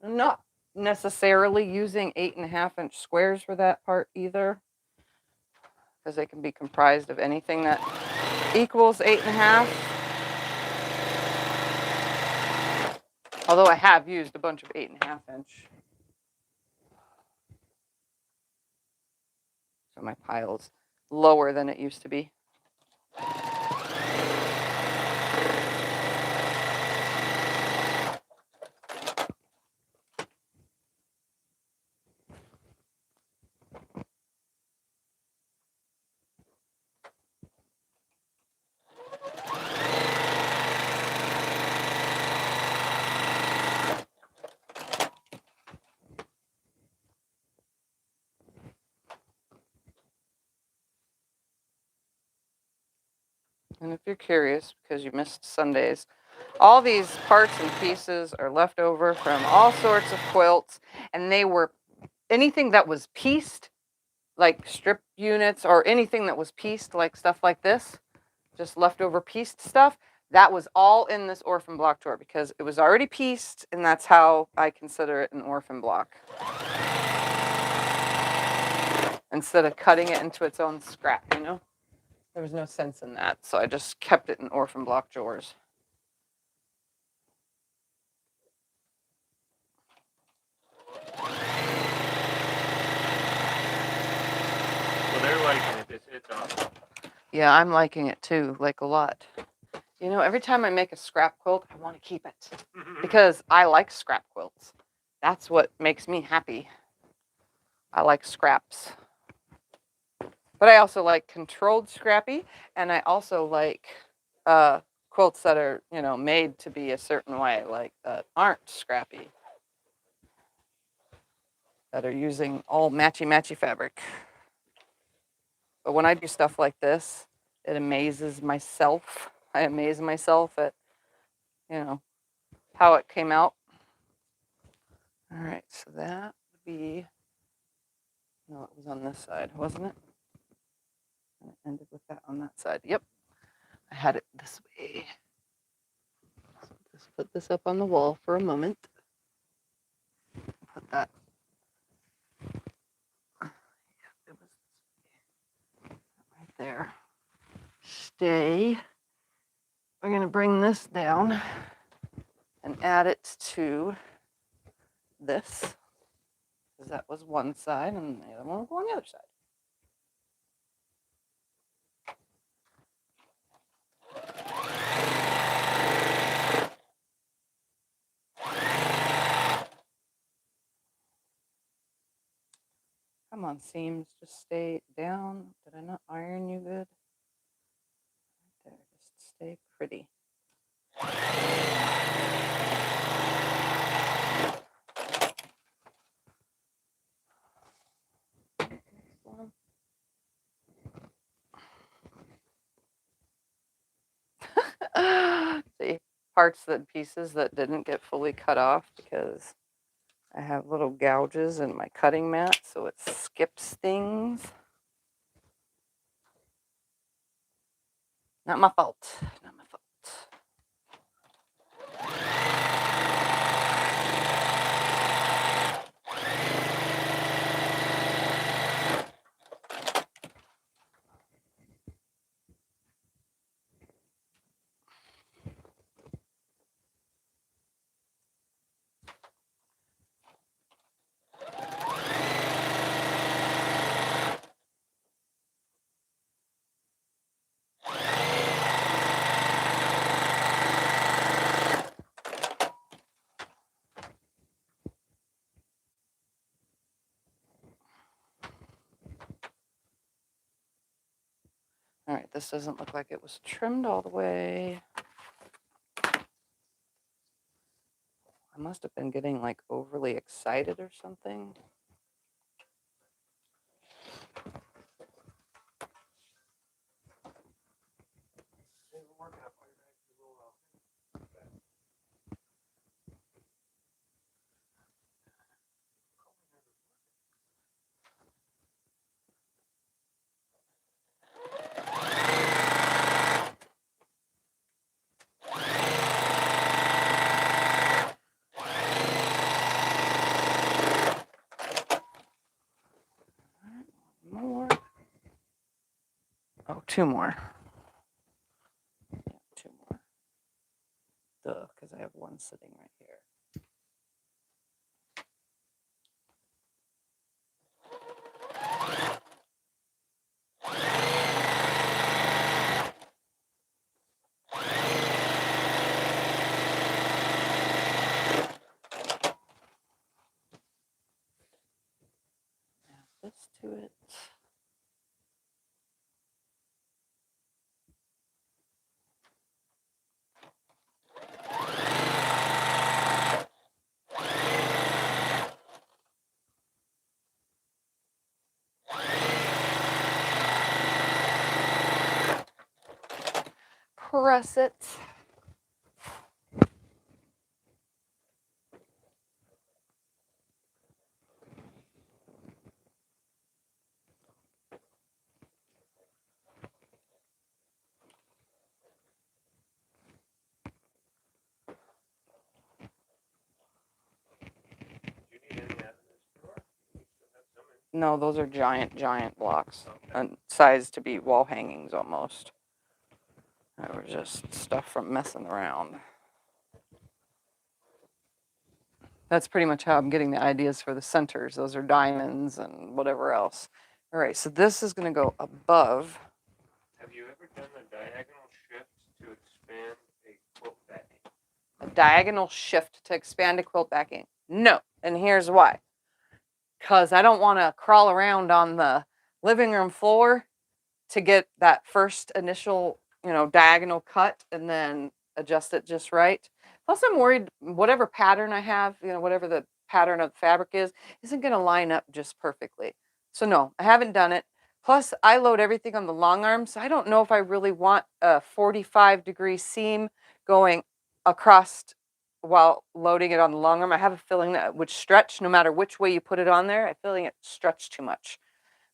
I'm not necessarily using 8.5-inch squares for that part either, because they can be comprised of anything that equals 8.5. Although I have used a bunch of 8.5-inch. So my pile's lower than it used to be. And if you're curious, because you missed Sundays, all these parts and pieces are left over from all sorts of quilts, and they were anything that was pieced, like strip units or anything that was pieced, like stuff like this, just leftover pieced stuff, that was all in this orphan block drawer because it was already pieced, and that's how I consider it an orphan block. Instead of cutting it into its own scrap, you know? There was no sense in that, so I just kept it in orphan block drawers. Well, they're liking it. It's awesome. Yeah, I'm liking it too, like a lot. You know, every time I make a scrap quilt, I want to keep it because I like scrap quilts. That's what makes me happy. I like scraps. But I also like controlled scrappy, and I also like quilts that are, you know, made to be a certain way, like that aren't scrappy, that are using all matchy fabric. But when I do stuff like this, it amazes myself. I amaze myself at, you know, how it came out. All right, so that would be, no, it was on this side, wasn't it? And it ended with that on that side. Yep, I had it this way. So just put this up on the wall for a moment. Put that. Yeah, it was right there. Stay. We're going to bring this down and add it to this, because that was one side and the other one will go on the other side. Come on, seams, just stay down. Did I not iron you good? Right there, just stay pretty. See, parts that pieces that didn't get fully cut off because I have little gouges in my cutting mat, so it skips things. Not my fault. Not my fault. All right, this doesn't look like it was trimmed all the way. I must have been getting like overly excited or something. More. Oh, two more. Yeah, two more. Duh, because I have one sitting right here. Add this to it. Press it. No, those are giant blocks. And sized to be wall hangings almost. That was just stuff from messing around. That's pretty much how I'm getting the ideas for the centers. Those are diamonds and whatever else. All right, so this is going to go above. Have you ever done a diagonal shift to expand a quilt backing? A diagonal shift to expand a quilt backing? No, and here's why. Because I don't want to crawl around on the living room floor to get that first initial, diagonal cut and then adjust it just right. Plus, I'm worried whatever pattern I have, whatever the pattern of the fabric is, isn't going to line up just perfectly. So no, I haven't done it. Plus, I load everything on the long arm, so I don't know if I really want a 45-degree seam going across while loading it on the long arm. I have a feeling that it would stretch no matter which way you put it on there. I'm feeling it stretched too much.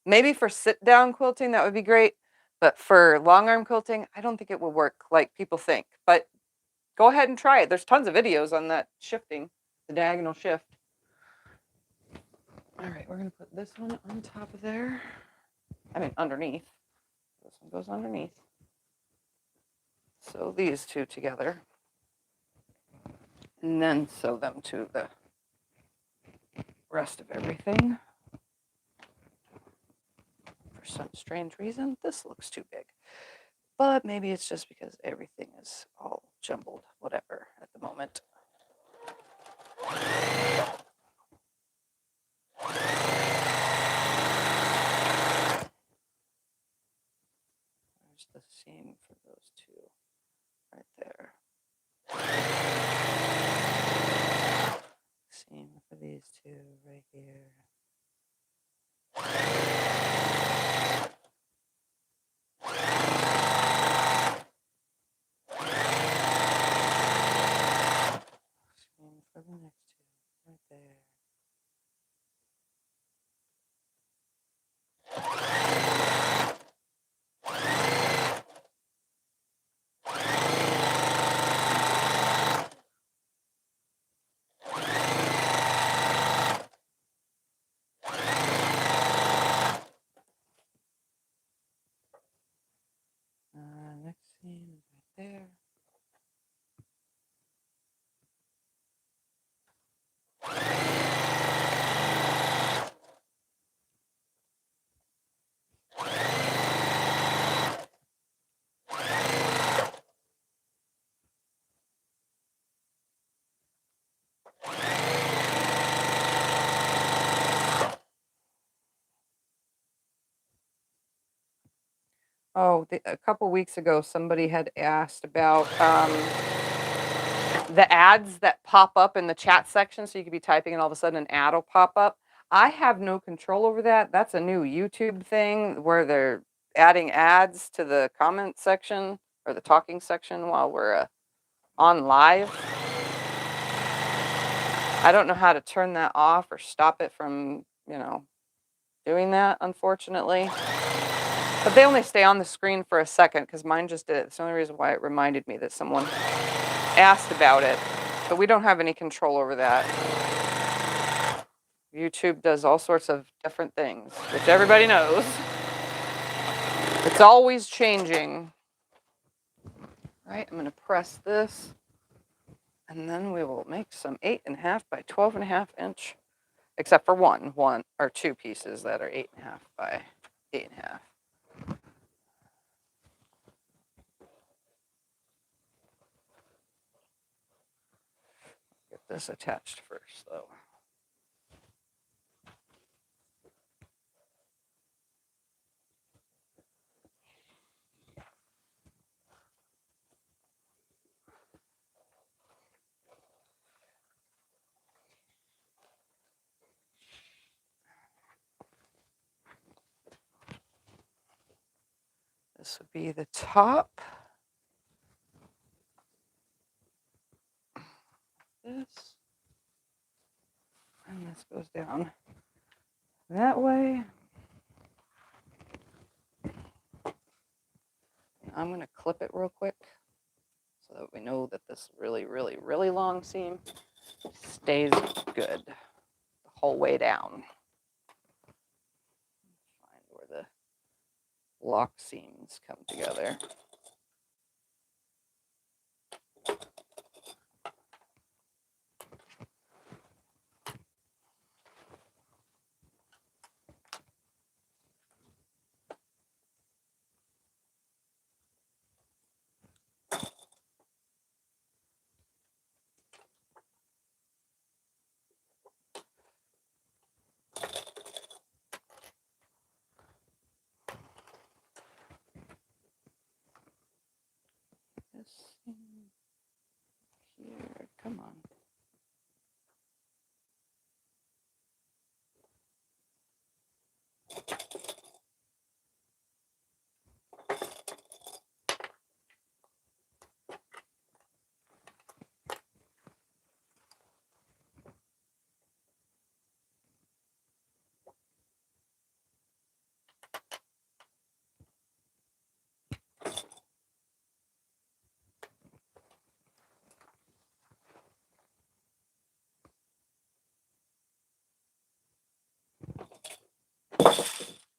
Maybe for sit-down quilting, that would be great. But for long arm quilting, I don't think it will work like people think. But go ahead and try it. There's tons of videos on that shifting, the diagonal shift. All right, we're going to put this one on top of there. I mean, underneath. This one goes underneath. Sew these two together. And then sew them to the rest of everything. For some strange reason, this looks too big. But maybe it's just because everything is all jumbled, whatever, at the moment. There's the seam for those two right there. Seam for these two right here. Seam for the next two right there. Oh, a couple weeks ago, somebody had asked about the ads that pop up in the chat section. So you could be typing and all of a sudden an ad will pop up. I have no control over that. That's a new YouTube thing where they're adding ads to the comment section or the talking section while we're on live. I don't know how to turn that off or stop it from, doing that, unfortunately. But they only stay on the screen for a second because mine just did it. It's the only reason why it reminded me that someone asked about it. But we don't have any control over that. YouTube does all sorts of different things, which everybody knows. It's always changing. Right, I'm going to press this. And then we will make some 8.5 by 12.5 inch. Except for one or two pieces that are 8.5 by 8.5. Get this attached first, though. This would be the top. This. And this goes down that way. I'm going to clip it real quick so that we know that this really, really, really long seam stays good the whole way down. Find where the lock seams come together. This seam here, come on.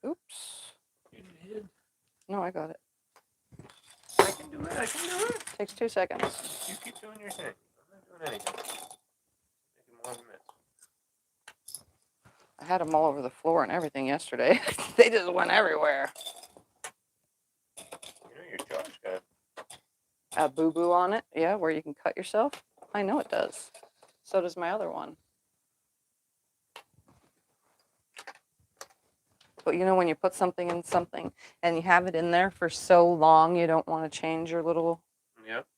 Oops. You did. No, I got it. I can do it. I can do it. Takes 2 seconds. You keep doing your thing. I'm not doing anything. Making more of a mess. I had them all over the floor and everything yesterday. They just went everywhere. You know your jaw's got A boo-boo on it, yeah, where you can cut yourself. I know it does. So does my other one. But when you put something in something and you have it in there for so long, you don't want to change your little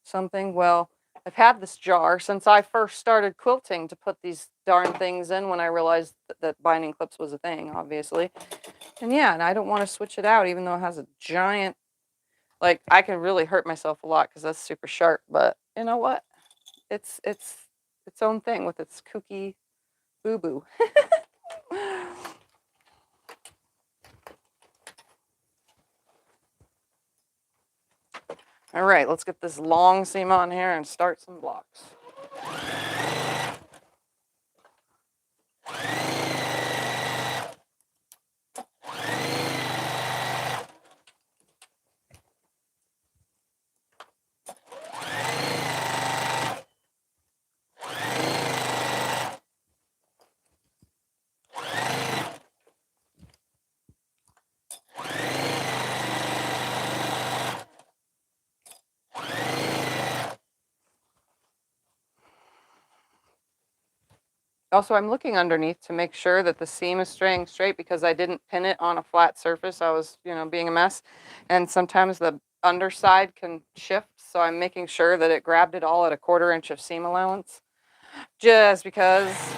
something. Well, I've had this jar since I first started quilting to put these darn things in when I realized that binding clips was a thing, obviously. And I don't want to switch it out, even though it has a giant, I can really hurt myself a lot because that's super sharp. But you know what? It's its own thing with its kooky boo-boo. All right, let's get this long seam on here and start some blocks. Also, I'm looking underneath to make sure that the seam is staying straight because I didn't pin it on a flat surface. I was, being a mess. And sometimes the underside can shift. So I'm making sure that it grabbed it all at a 1/4 inch of seam allowance. Just because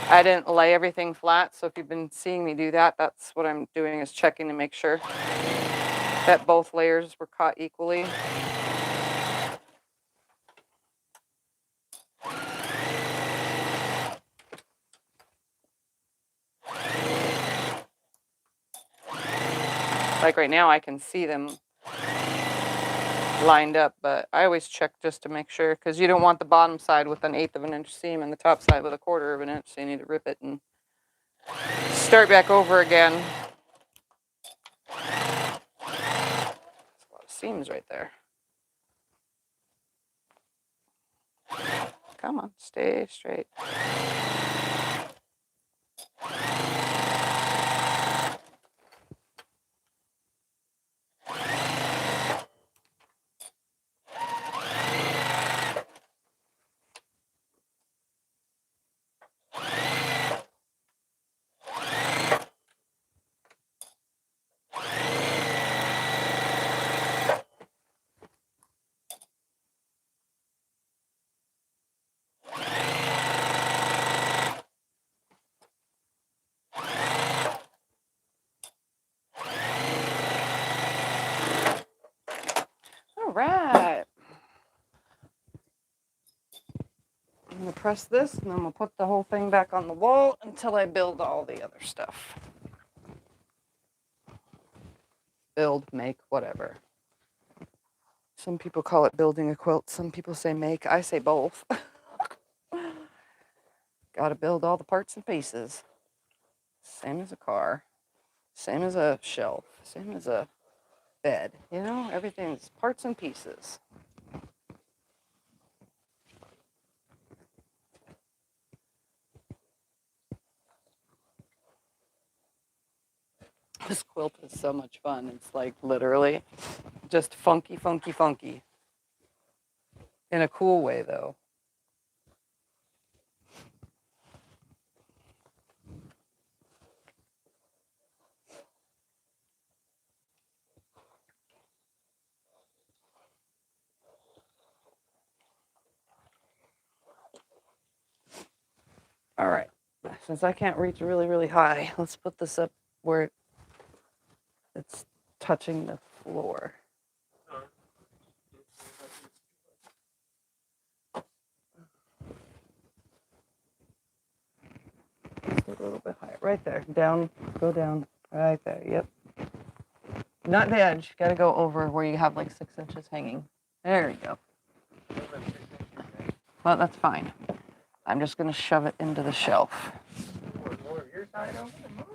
I didn't lay everything flat. So if you've been seeing me do that, that's what I'm doing, is checking to make sure that both layers were caught equally. Like right now, I can see them lined up, but I always check just to make sure, because you don't want the bottom side with an 1/8 of an inch seam and the top side with a 1/4 of an inch, so you need to rip it and start back over again. There's a lot of seams right there. Come on, stay straight. All right. I'm gonna press this and then we'll put the whole thing back on the wall until I build all the other stuff. Build, make, whatever. Some people call it building a quilt. Some people say make. I say both. Gotta build all the parts and pieces. Same as a car. Same as a shelf. Same as a bed. Everything's parts and pieces. This quilt is so much fun. It's like literally just funky, funky, funky. In a cool way, though. All right. Since I can't reach really, really high, let's put this up where it's touching the floor. Just a little bit higher. Right there. Down. Go down. Right there. Yep. Not the edge. Got to go over where you have like 6 inches hanging. There you go. Well, that's fine. I'm just going to shove it into the shelf. More of your side open than mine?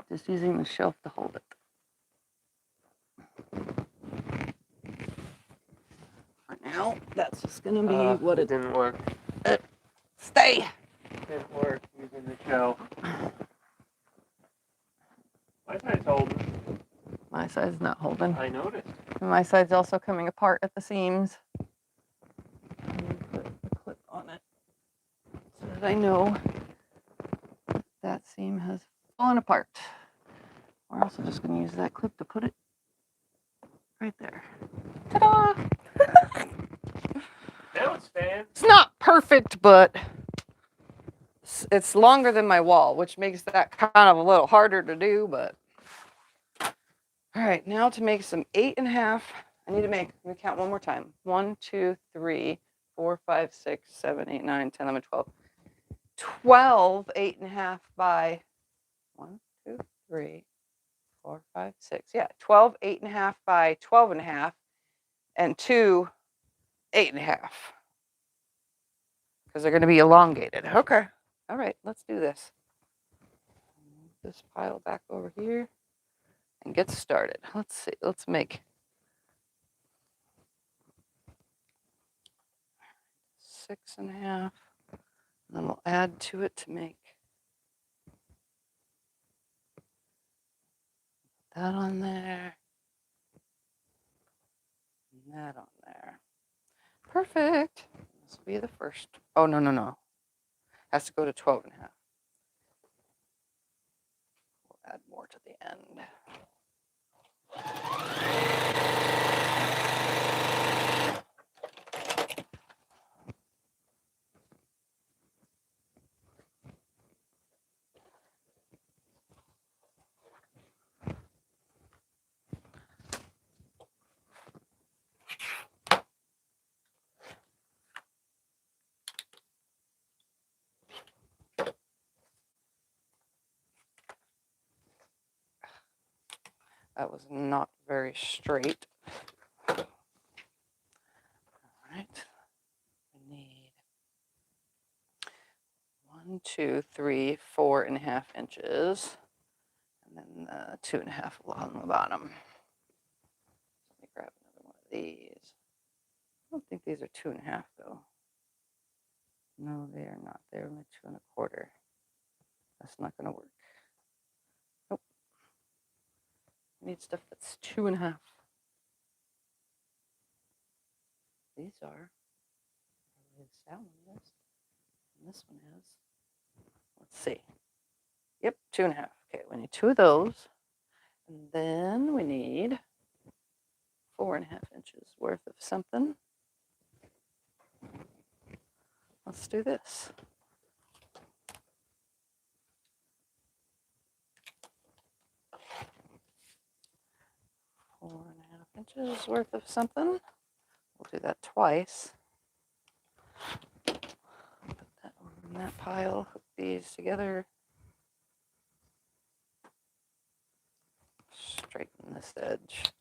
Just using the shelf to hold it. For now, that's just going to be what it didn't work. Stay. Didn't work using the shelf. My side's holding. My side's not holding. I noticed. And my side's also coming apart at the seams. I'm going to put the clip on it so that I know that seam has fallen apart. We're also just going to use that clip to put it right there. Ta-da! Now it's fans. It's not perfect, but it's longer than my wall, which makes that kind of a little harder to do, but. All right, now to make some 8.5, I need to make, let me count one more time. 1, 2, 3, 4, 5, 6, 7, 8, 9, 10, 11, 12. 12 8.5 by 1, 2, 3, 4, 5, 6. Yeah, 12 8.5 by 12.5, and 2 8.5. Because they're going to be elongated. Okay. All right, let's do this. Move this pile back over here and get started. Let's see. Let's make 6.5. And then we'll add to it to make that on there. And that on there. Perfect. This will be the first. Oh, no, no, no. Has to go to 12 and a half. We'll add more to the end. That was not very straight. All right. We need 1, 2, 3, 4.5 inches. And then 2.5 along the bottom. Let me grab another one of these. I don't think these are 2.5 though. No, they are not. They're only 2.25. That's not going to work. Nope. I need stuff that's 2.5. These are. That one is. And this one is. Let's see. Yep, 2.5. Okay, we need 2 of those. And then we need 4.5 inches worth of something. Let's do this. 4.5 inches worth of something. We'll do that twice. Put that over in that pile. Hook these together. Straighten this edge.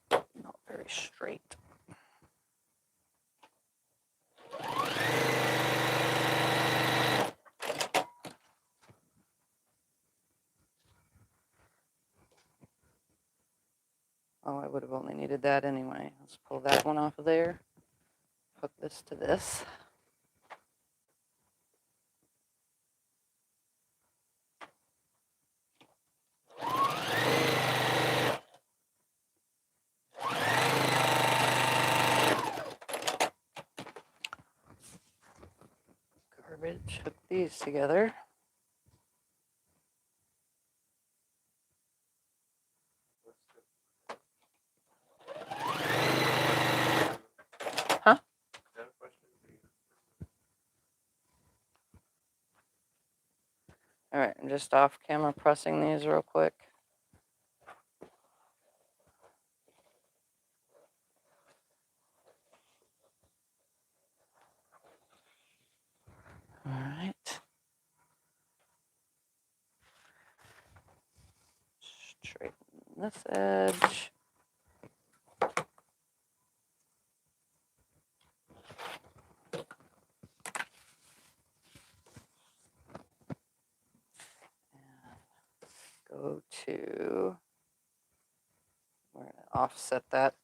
Not very straight. Oh, I would have only needed that anyway. Let's pull that one off of there. Hook this to this. Garbage. Hook these together. Huh? All right, I'm just off camera pressing these real quick. All right. Straighten this edge. Go to, we're going to offset that.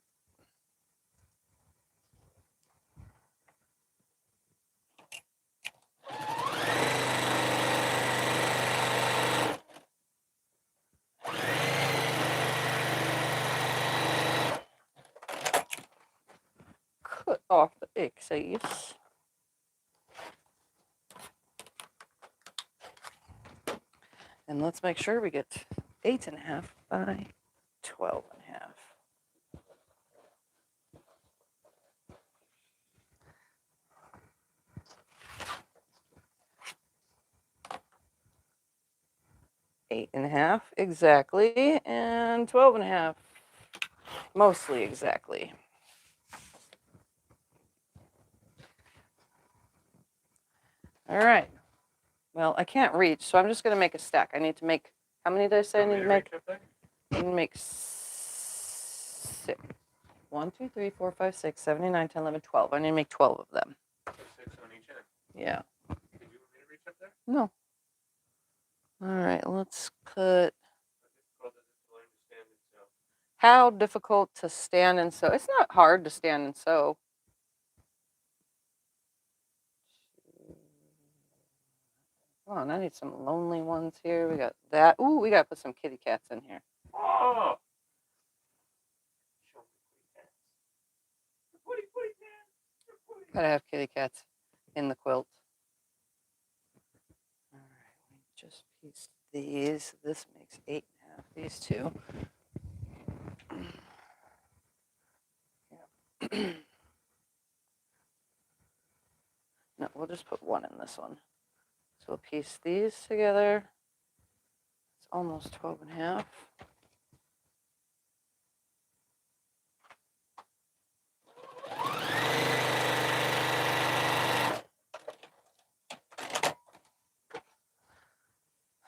Cut off the excess. And let's make sure we get 8.5 by 12.5. Eight and a half exactly, and 12.5 mostly exactly. All right. Well, I can't reach, so I'm just going to make a stack. I need to make, how many did I say I need to make? I need to make 6. 1, 2, 3, 4, 5, 6, 7, 8, 9, 10, 11, 12. I need to make 12 of them. 6 on each end. Yeah. Did you want me to reach up there? No. All right, let's cut. How difficult to stand and sew? It's not hard to stand and sew. Come on, I need some lonely ones here. We got that. Ooh, we got to put some kitty cats in here. Oh! Gotta have kitty cats. in the quilt. All right, we just piece these. This makes 8.5. These two. Yeah. No, we'll just put one in this one. So we'll piece these together. It's almost 12.5.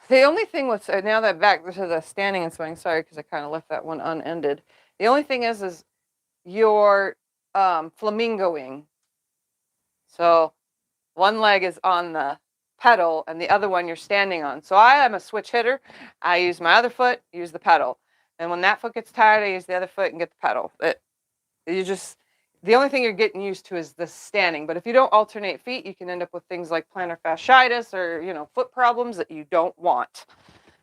The only thing with, now that back to the standing and sewing, sorry, because I kind of left that one unended. The only thing is your flamingoing. So one leg is on the pedal and the other one you're standing on. So I am a switch hitter. I use my other foot, use the pedal. And when that foot gets tired, I use the other foot and get the pedal. The only thing you're getting used to is the standing. But if you don't alternate feet, you can end up with things like plantar fasciitis or, foot problems that you don't want.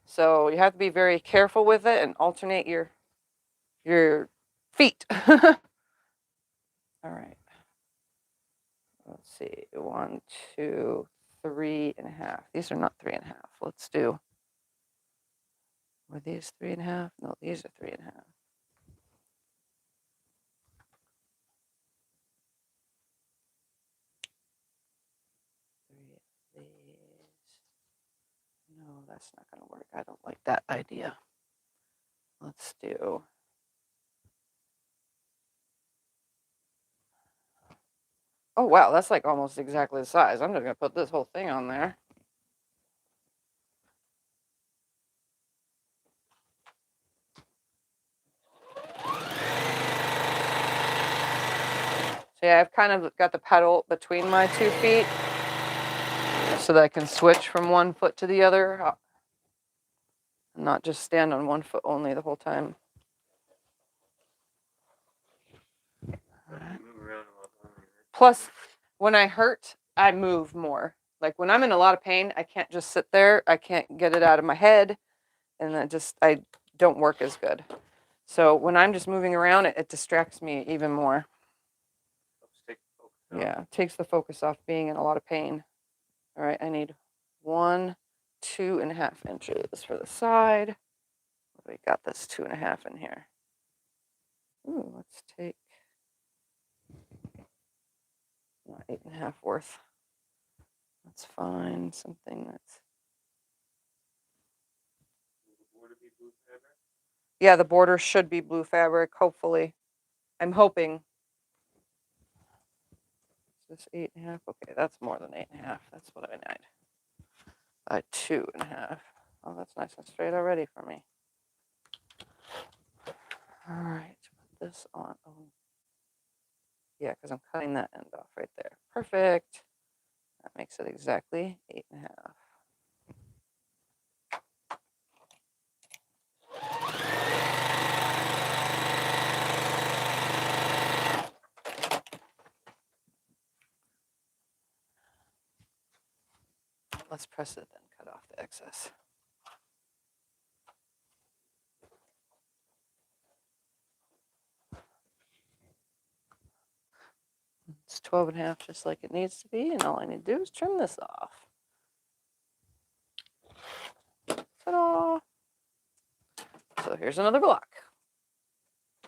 So you have to be very careful with it and alternate your feet. All right. Let's see. 1, 2, 3.5. These are not 3.5. Let's do. Were these 3.5? No, these are 3.5. No, that's not going to work. I don't like that idea. Let's do. Oh, wow, that's like almost exactly the size. I'm just going to put this whole thing on there. So yeah, I've kind of got the pedal between my 2 feet so that I can switch from one foot to the other. And not just stand on one foot only the whole time. Plus, when I hurt, I move more. Like when I'm in a lot of pain, I can't just sit there. I can't get it out of my head. And I don't work as good. So when I'm just moving around, it distracts me even more. Yeah, it takes the focus off being in a lot of pain. All right, I need 1, 2.5 inches for the side. We got this 2.5 in here. Ooh, let's take 8.5 worth. Let's find something that's. Yeah, the border should be blue fabric, hopefully. I'm hoping. Is this 8.5? Okay, that's more than 8.5. That's what I need. 2.5. Oh, that's nice and straight already for me. All right, put this on. Oh. Yeah, because I'm cutting that end off right there. Perfect. That makes it exactly 8.5. Let's press it then, cut off the excess. It's 12.5 just like it needs to be, and all I need to do is trim this off. Ta-da! So here's another block.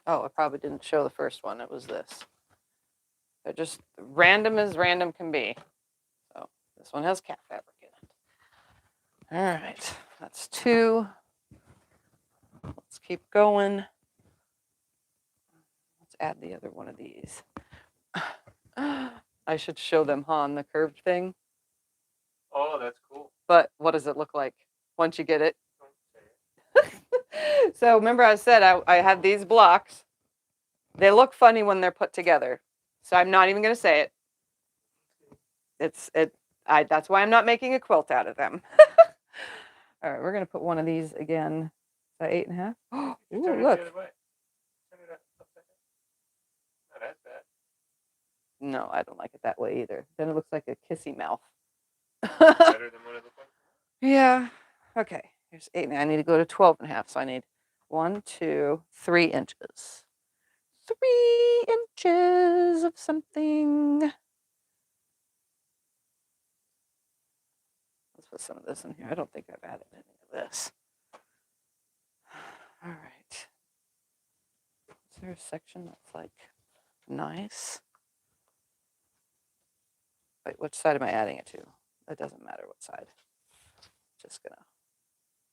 Oh, I probably didn't show the first one. It was this. They're just random as random can be. So this one has cat fabric in it. All right, that's 2. Let's keep going. Let's add the other one of these. I should show them, on the curved thing. Oh, that's cool. But what does it look like once you get it? So remember I said I had these blocks. They look funny when they're put together. So I'm not even going to say it. That's why I'm not making a quilt out of them. All right, we're going to put one of these again. Is that 8.5? Oh, look. No, I don't like it that way either. Then it looks like a kissy mouth. Better than what it looked like? Yeah. Okay. Here's 8. I need to go to 12.5. So I need 1, 2, 3 inches. 3 inches of something. put some of this in here. I don't think I've added any of this. All right. Is there a section that's like nice? Wait, which side am I adding it to? It doesn't matter what side. Just gonna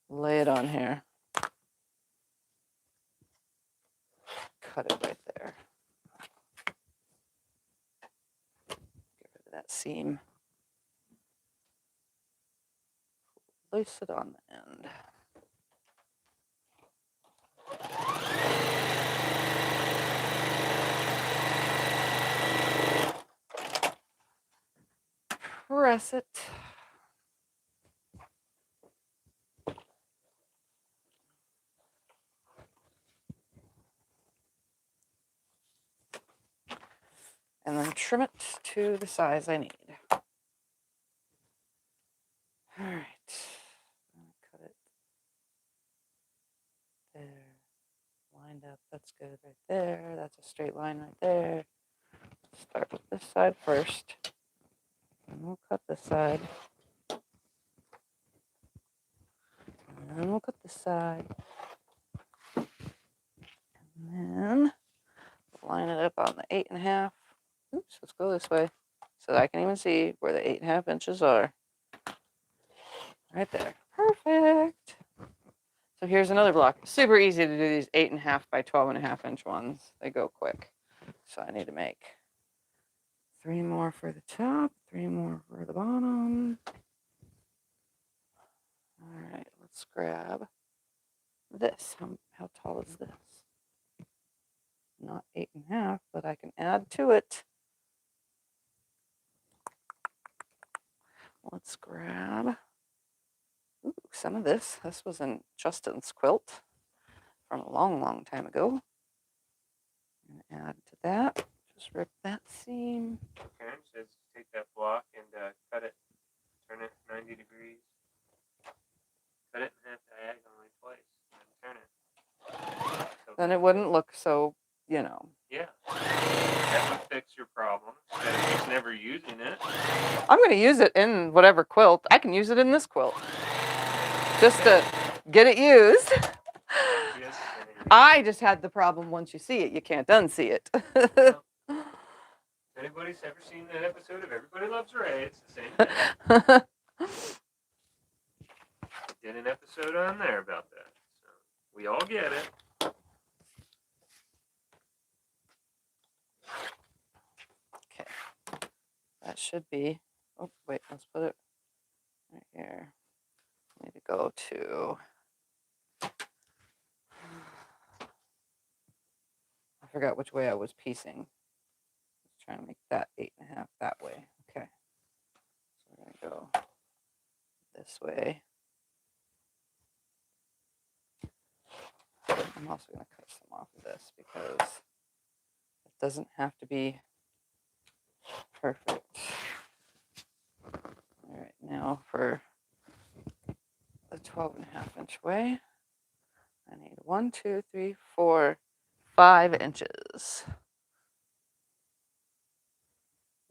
lay it on here. Cut it right there. Get rid of that seam. Place it on the end. Press it. And then trim it to the size I need. All right. Cut it there. Lined up. That's good right there. That's a straight line right there. Start with this side first. And we'll cut this side. And then we'll cut this side. And then line it up on the 8.5. Oops, let's go this way so that I can even see where the 8.5 inches are. Right there. Perfect. So here's another block. Super easy to do these 8.5 by 12.5 inch ones. They go quick. So I need to make 3 more for the top, 3 more for the bottom. All right, let's grab this. How tall is this? Not 8.5, but I can add to it. Let's grab some of this. This was in Justin's quilt from a long, long time ago. And add to that. Just rip that seam. Karen says take that block and cut it, turn it 90 degrees. Cut it in half diagonally twice, and turn it. So Then it wouldn't look so, yeah. That would fix your problem. Instead of just never using it. I'm going to use it in whatever quilt. I can use it in this quilt. Just to get it used. I just had the problem once you see it, you can't unsee it. Well, if anybody's ever seen that episode of Everybody Loves Ray, it's the same thing. Did an episode on there about that. So we all get it. Okay. That should be, oh, wait, let's put it right here. I need to go to, I forgot which way I was piecing. I was trying to make that 8.5 that way. Okay. So we're going to go this way. I'm also going to cut some off of this because it doesn't have to be perfect. All right, now for the 12.5 inch way, I need 1, 2, 3, 4, 5 inches.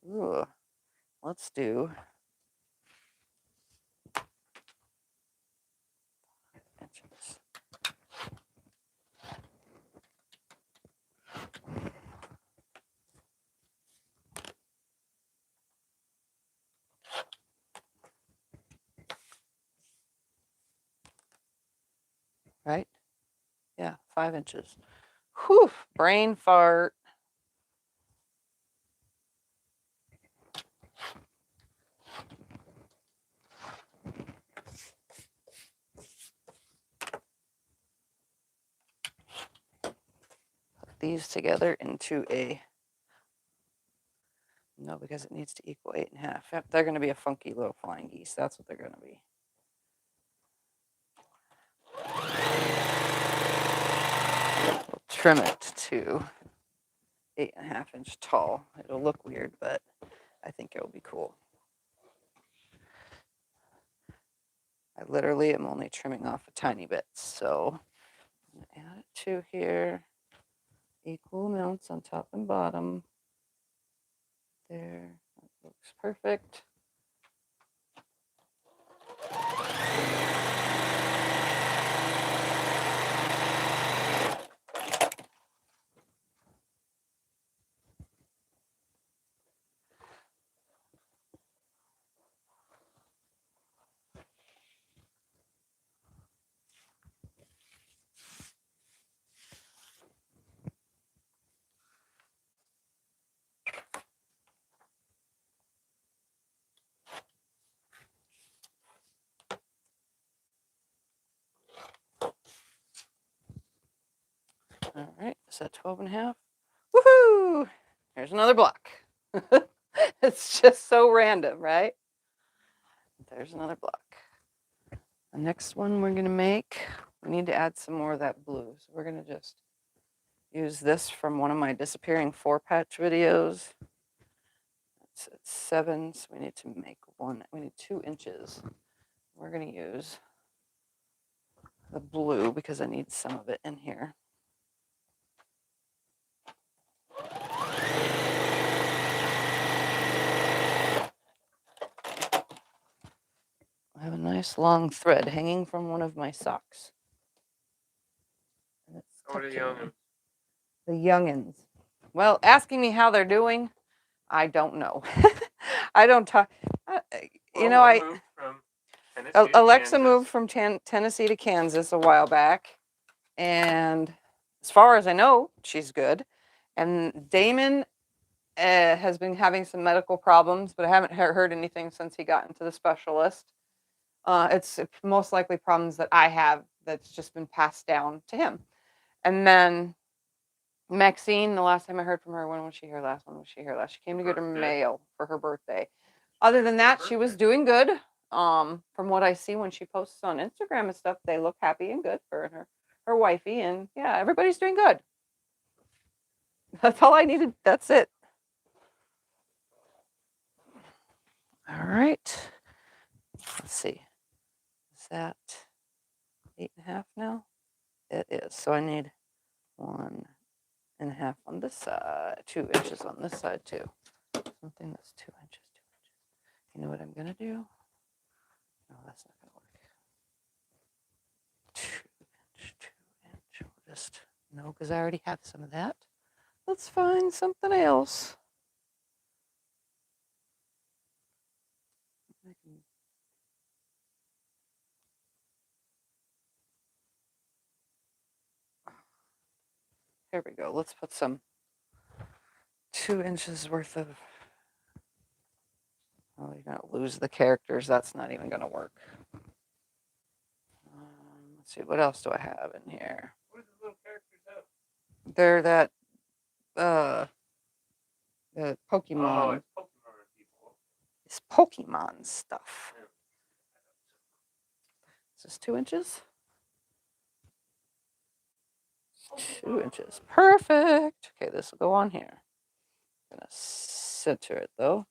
Ooh, let's do 5 inches. Right? Yeah, 5 inches. Whew, brain fart. Put these together into a, no, because it needs to equal 8.5. Yep, they're going to be a funky little flying geese. That's what they're going to be. We'll trim it to 8.5 inch tall. It'll look weird, but I think it will be cool. I literally am only trimming off a tiny bit, so I'm going to add it to here. Equal amounts on top and bottom. There, that looks perfect. All right, is that 12 and a half? Woohoo! Here's another block. It's just so random, right? There's another block. The next one we're gonna make, we need to add some more of that blue. So we're gonna just use this from one of my disappearing 4-patch videos. It's at 7, so we need to make one. We need 2 inches. We're gonna use the blue because I need some of it in here. I have a nice long thread hanging from one of my socks. And it's What are the touching me. youngins? The youngins. Well, asking me how they're doing, I don't know. I don't talk. You know, one I moved from Tennessee to Alexa Kansas. moved from Tennessee to Kansas a while back, and as far as I know, she's good. And Damon has been having some medical problems, but I haven't heard anything since he got into the specialist. It's most likely problems that I have that's just been passed down to him. And then Maxine, the last time I heard from her, when was she here last? When was she here last? She came to get her mail for her birthday. Other than that, she was doing good. From what I see when she posts on Instagram and stuff, they look happy and good for her wifey, and yeah, everybody's doing good. That's all I needed. That's it. All right. Let's see. Is that 8.5 now? It is. So I need 1.5 on this side, 2 inches on this side too. Something that's 2 inches, 2 inches. You know what I'm gonna do? No, that's not gonna work. 2 inch, 2 inch. We'll just, no, because I already have some of that. Let's find something else. Here we go. Let's put some 2 inches worth of. Oh, you're gonna lose the characters. That's not even gonna work. Let's see. What else do I have in here? What are the little characters of? They're that the Pokemon. Oh, it's Pokemon people. It's Pokemon stuff. Yeah. Is this 2 inches? 2 inches. Perfect. Okay, this will go on here. I'm gonna center it though.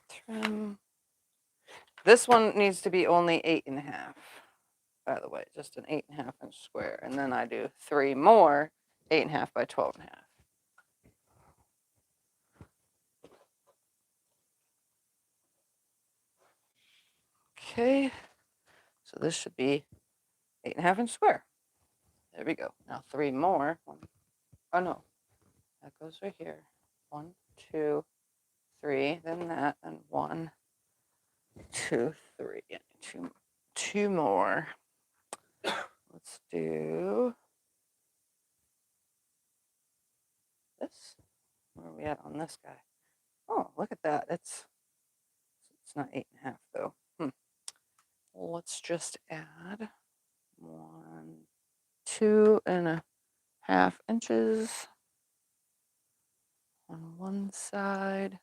Trim. This one needs to be only 8.5. By the way, just an 8.5 inch square, and then I do 3 more 8.5 by 12.5. Okay, so this should be 8.5 inch square. There we go. Now 3 more. Oh no, that goes right here. 1, 2, 3. Then that, and 1, 2, 3. And two more. Let's do this. Where are we at on this guy? Oh, look at that. It's not 8.5 though. Let's just add 1, 2.5 inches on one side.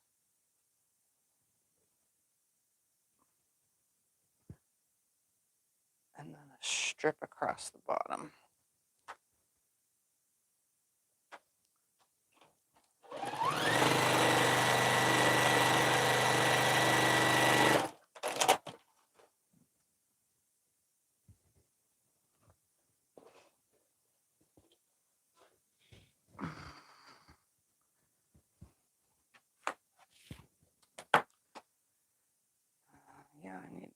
And then a strip across the bottom. Yeah, I need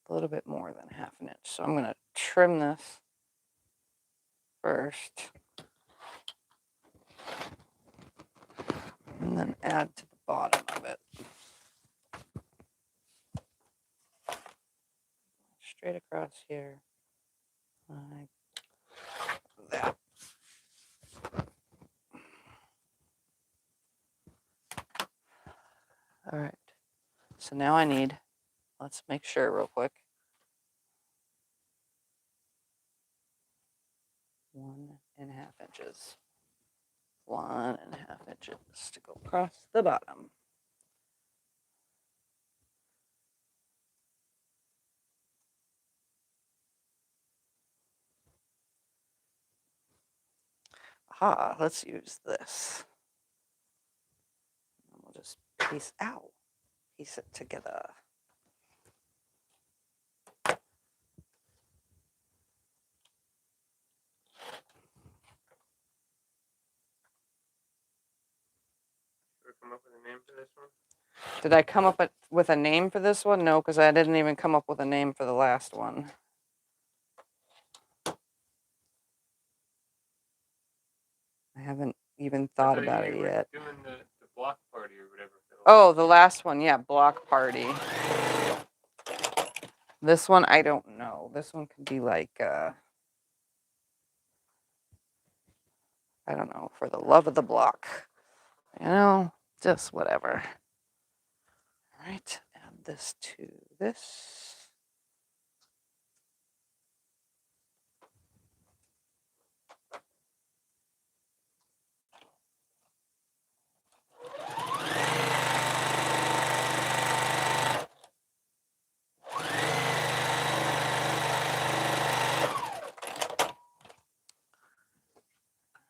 a little bit more than 1/2 inch. So I'm going to trim this first. And then add to the bottom of it. Straight across here. Like that. So now I need, let's make sure real quick. 1.5 inches. 1.5 inches to go across the bottom. Aha, let's use this. And we'll just piece it together. Come up with a name for this one? Did I come up with a name for this one? No, because I didn't even come up with a name for the last one. I haven't even thought about it yet. Doing the block party or whatever. Oh, the last one, yeah, block party. This one, I don't know. This one could be like, I don't know, for the love of the block. You know, just whatever. All right, add this to this.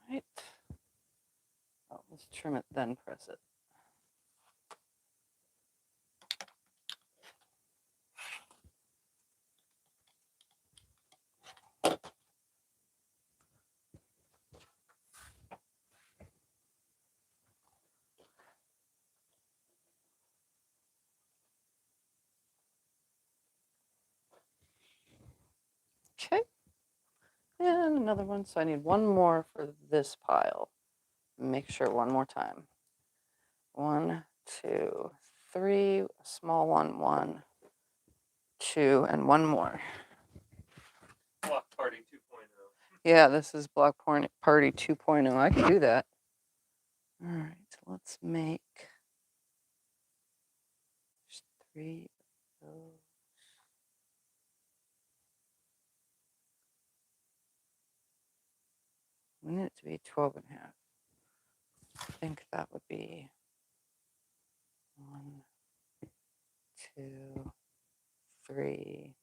Right. Oh, let's trim it, then press it. Okay. And another one. So I need one more for this pile. Make sure one more time. 1, 2, 3, a small one, 1, 2, and one more. Block party 2.0. Yeah, this is block party 2.0. I can do that. All right, let's make 3 of those. We need it to be 12.5. I think that would be 1, 2, 3.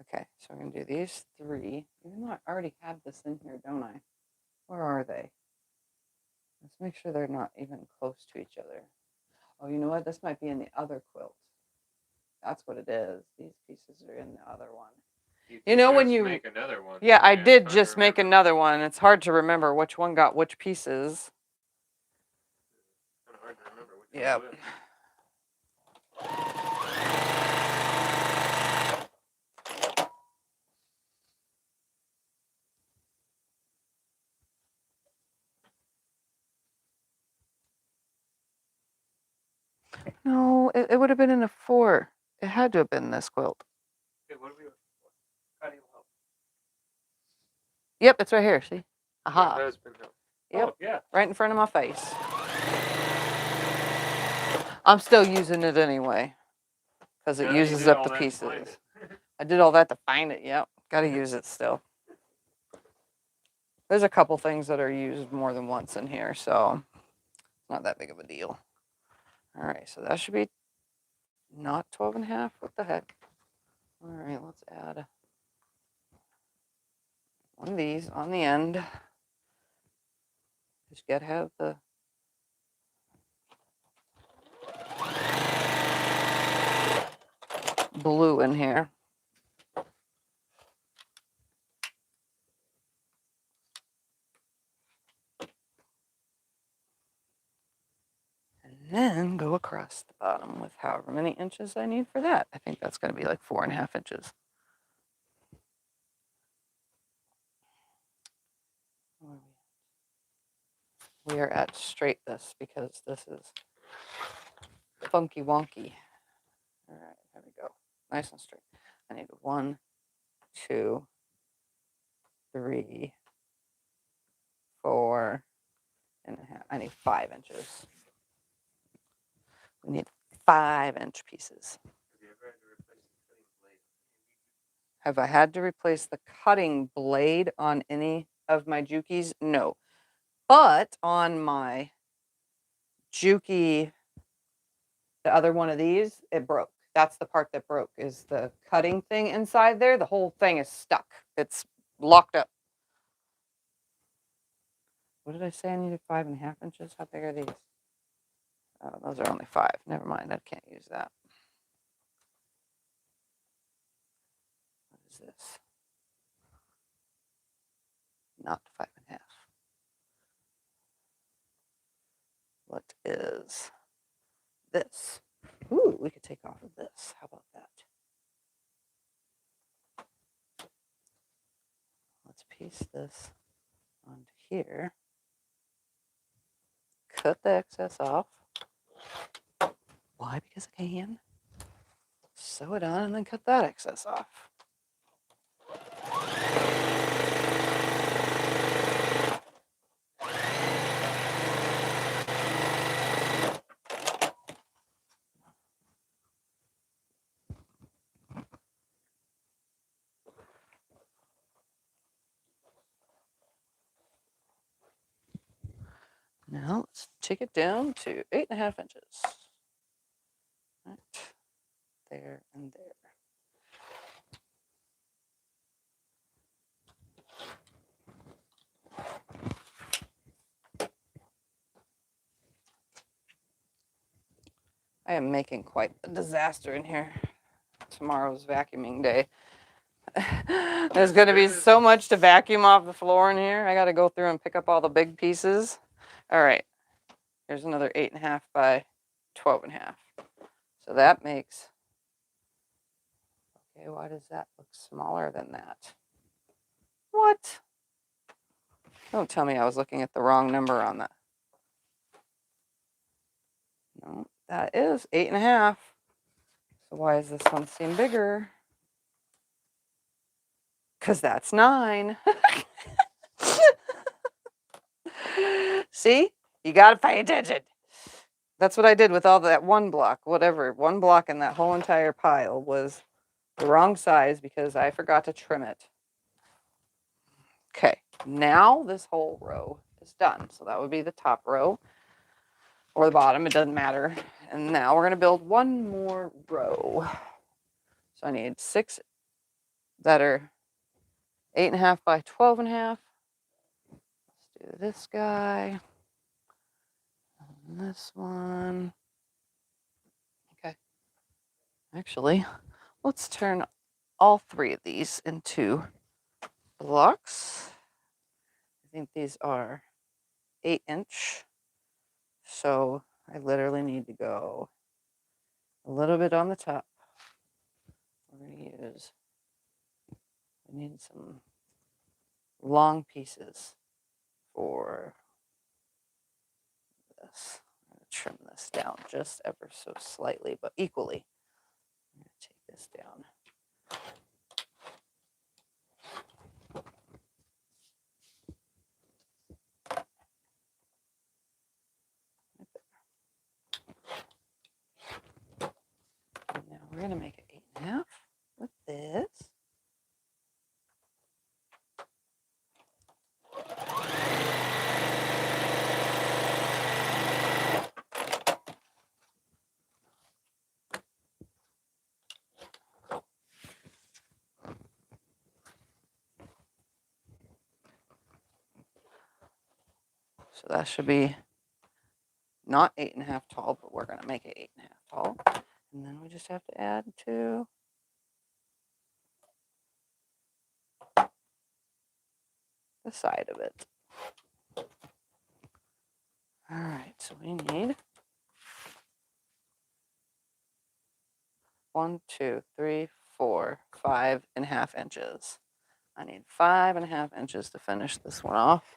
Okay, so we're going to do these 3, even though I already have this in here, don't I? Where are they? Let's make sure they're not even close to each other. Oh, you know what? This might be in the other quilt. That's what it is. These pieces are in the other one. You know when you make another one. Yeah, I did just make another one. It's hard to remember which one got which pieces. Kind of hard to remember which Yep. one was. No, it would have been in a 4. It had to have been this quilt. Okay, what are we looking for? How do you help? Yep, it's right here. See? Aha. My husband helped. Yep. Oh, yeah. Right in front of my face. I'm still using it anyway because it uses up the pieces. I did all that to find it. Yep. Got to use it still. There's a couple things that are used more than once in here, so it's not that big of a deal. All right, so that should be not 12.5. What the heck? All right, let's add one of these on the end. Just gotta have the blue in here. And then go across the bottom with however many inches I need for that. I think that's going to be like 4.5 inches. We are at straight this because this is funky wonky. All right, there we go. Nice and straight. I need 1, 2, 3, 4.5. I need 5 inches. We need 5-inch pieces. Have you ever had to replace the cutting blade? Have I had to replace the cutting blade on any of my Jukies? No. But on my Juki, the other one of these, it broke. That's the part that broke, is the cutting thing inside there. The whole thing is stuck. It's locked up. What did I say? I needed 5.5 inches. How big are these? Oh, those are only 5. Never mind. I can't use that. What is this? Not 5.5. What is this? Ooh, we could take off of this. How about that? Let's piece this onto here. Cut the excess off. Why? Because I can. Sew it on and then cut that excess off. Now let's take it down to 8.5 inches. Right there and there. I am making quite a disaster in here. Tomorrow's vacuuming day. There's going to be so much to vacuum off the floor in here. I got to go through and pick up all the big pieces. All right. Here's another 8.5 by 12.5. So that makes, okay, why does that look smaller than that? What? Don't tell me I was looking at the wrong number on that. No, that is 8.5. So why does this one seem bigger? Because that's 9. See? You got to pay attention. That's what I did with all that one block, whatever. One block in that whole entire pile was the wrong size because I forgot to trim it. Okay, now this whole row is done. So that would be the top row or the bottom, it doesn't matter. And now we're going to build one more row. So I need 6 that are 8.5 by 12.5. Let's do this guy. And this one. Okay. Actually, let's turn all 3 of these into blocks. I think these are 8-inch. So I literally need to go a little bit on the top. We're going to use, we need some long pieces for this. I'm going to trim this down just ever so slightly, but equally. I'm going to take this down. And now we're going to make it 8.5 with this. So that should be not 8.5 tall, but we're going to make it 8.5 tall. And then we just have to add to the side of it. All right, so we need 1, 2, 3, 4, 5.5 inches. I need 5.5 inches to finish this one off.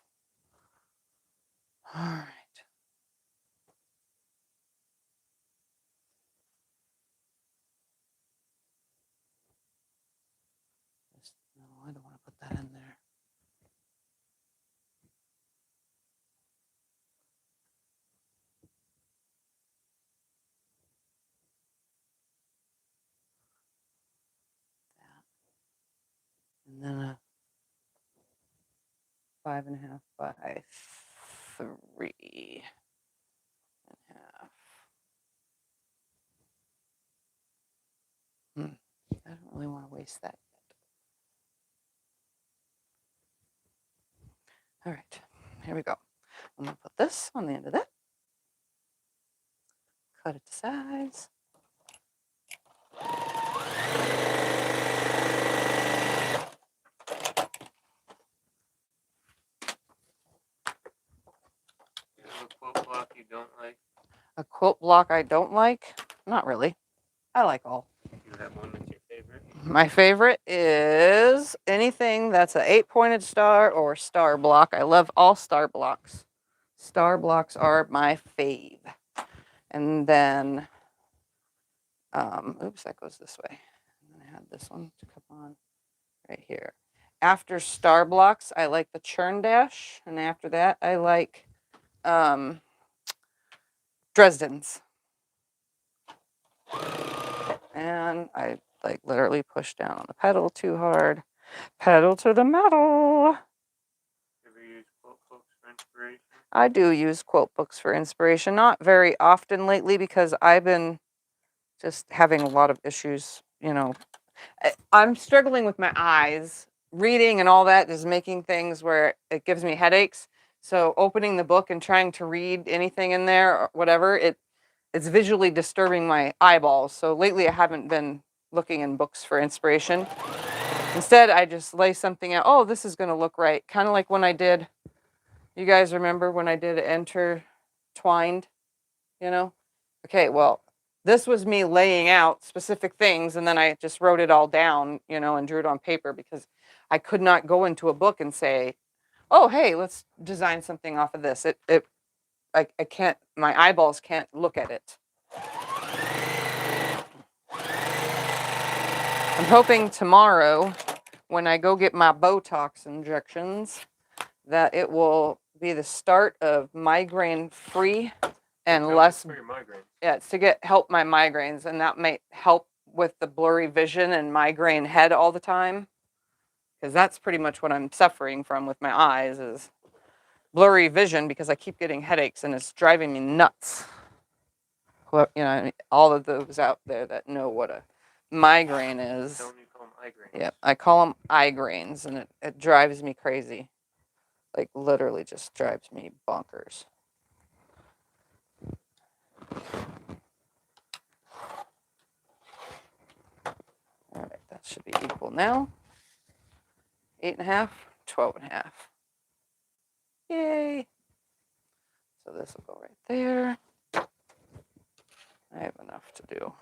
All right. No, I don't want to put that in there. 5.5 by 3.5. I don't really want to waste that yet. All right, here we go. I'm gonna put this on the end of that. Cut it to size. You have a quilt block you don't like? A quilt block I don't like? Not really. I like all. You have one that's your favorite? My favorite is anything that's an 8-pointed star or star block. I love all star blocks. Star blocks are my fave. And then, oops, that goes this way. And then I had this one to come on right here. After star blocks, I like the churn dash. And after that, I like Dresden's. And I like literally push down on the pedal too hard. Pedal to the metal. Ever use quilt books for inspiration? I do use quilt books for inspiration. Not very often lately because I've been just having a lot of issues. You know, I'm struggling with my eyes. Reading and all that is making things where it gives me headaches. So opening the book and trying to read anything in there or whatever, it's visually disturbing my eyeballs. So lately I haven't been looking in books for inspiration. Instead, I just lay something out. Oh, this is going to look right. Kind of like when I did, you guys remember when I did Intertwined, you know? Okay, well, this was me laying out specific things and then I just wrote it all down, you know, and drew it on paper because I could not go into a book and say, oh, hey, let's design something off of this. I can't, my eyeballs can't look at it. I'm hoping tomorrow when I go get my Botox injections that it will be the start of migraine free and less. For your migraine. Yeah, it's to help my migraines, and that might help with the blurry vision and migraine head all the time, because that's pretty much what I'm suffering from with my eyes is blurry vision because I keep getting headaches and it's driving me nuts. Well, you know, all of those out there that know what a migraine is. Don't you call them migraines? Yeah, I call them migraines, and it drives me crazy. Like literally just drives me bonkers. All right, that should be equal now. 8.5, 12.5. Yay. So this will go right there. I have enough to do.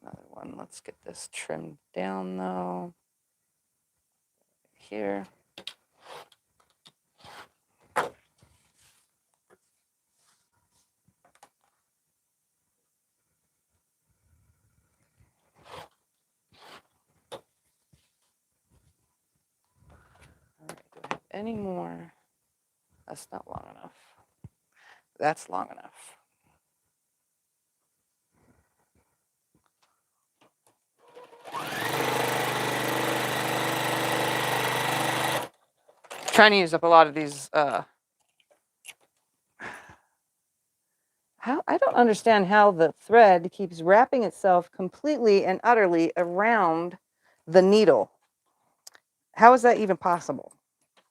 Another one. Let's get this trimmed down though. Here. All right, do I have any more? That's not long enough. That's long enough. Trying to use up a lot of these I don't understand how the thread keeps wrapping itself completely and utterly around the needle. How is that even possible?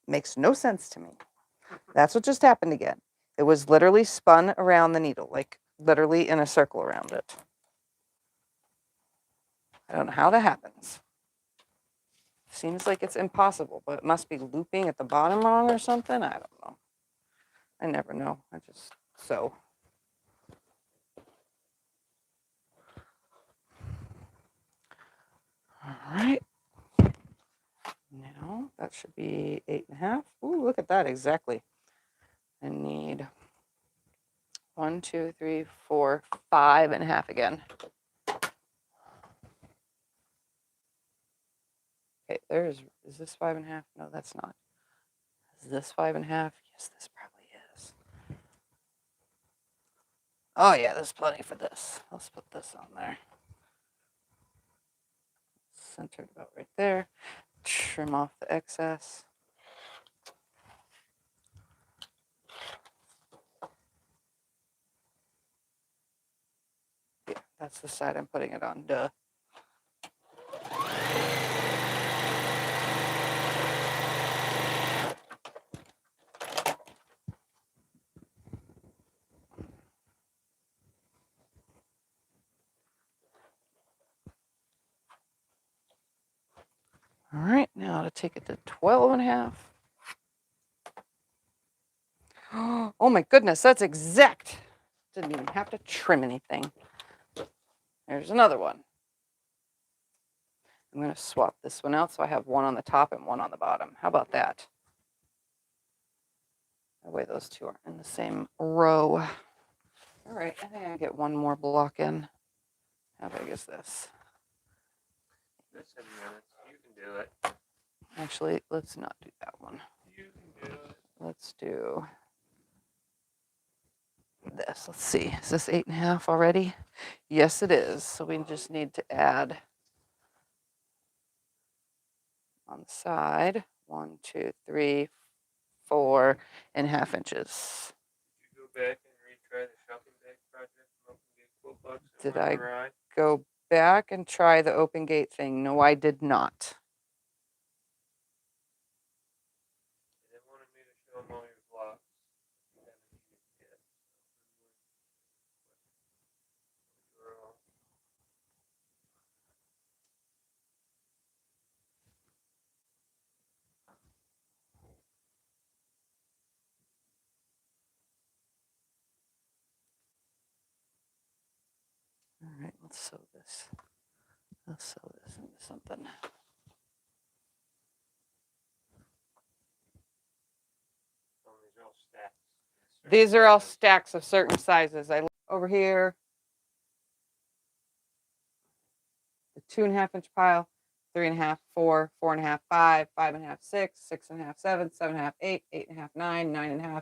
Makes no sense to me. That's what just happened again. It was literally spun around the needle, like literally in a circle around it. I don't know how that happens. Seems like it's impossible, but it must be looping at the bottom wrong or something. I don't know. I never know. I just sew. All right. Now that should be 8.5. Ooh, look at that exactly. I need 1, 2, 3, 4, 5.5 again. Okay, is this 5.5? No, that's not. Is this 5.5? Yes, this probably is. Oh yeah, there's plenty for this. Let's put this on there. Centered about right there. Trim off the excess. That's the side I'm putting it on, duh. All right, now to take it to 12 and a half. Oh my goodness, that's exact. Didn't even have to trim anything. There's another one. I'm going to swap this one out so I have one on the top and one on the bottom. How about that? That way those two are in the same row. All right, I think I get one more block in. How big is this? That's 7 minutes. You can do it. Actually, let's not do that one. You can do it. Let's do this. Let's see. Is this 8.5 already? Yes, it is. So we just need to add on the side 1, 2, 3, 4.5 inches. Did you go back and retry the shopping bag project from Open Gate Quilt Box? Did I go back and try the open gate thing? No, I did not. They wanted me to show them all your blocks. You haven't used yet. All right, let's sew this. Let's sew this into something. These are all stacks. These are all stacks of certain sizes. I over here, the 2.5 inch pile, 3.5, 4, 4.5, 5, 5.5, 6, 6.5, 7, 7.5, 8, 8.5, 9, 9.5,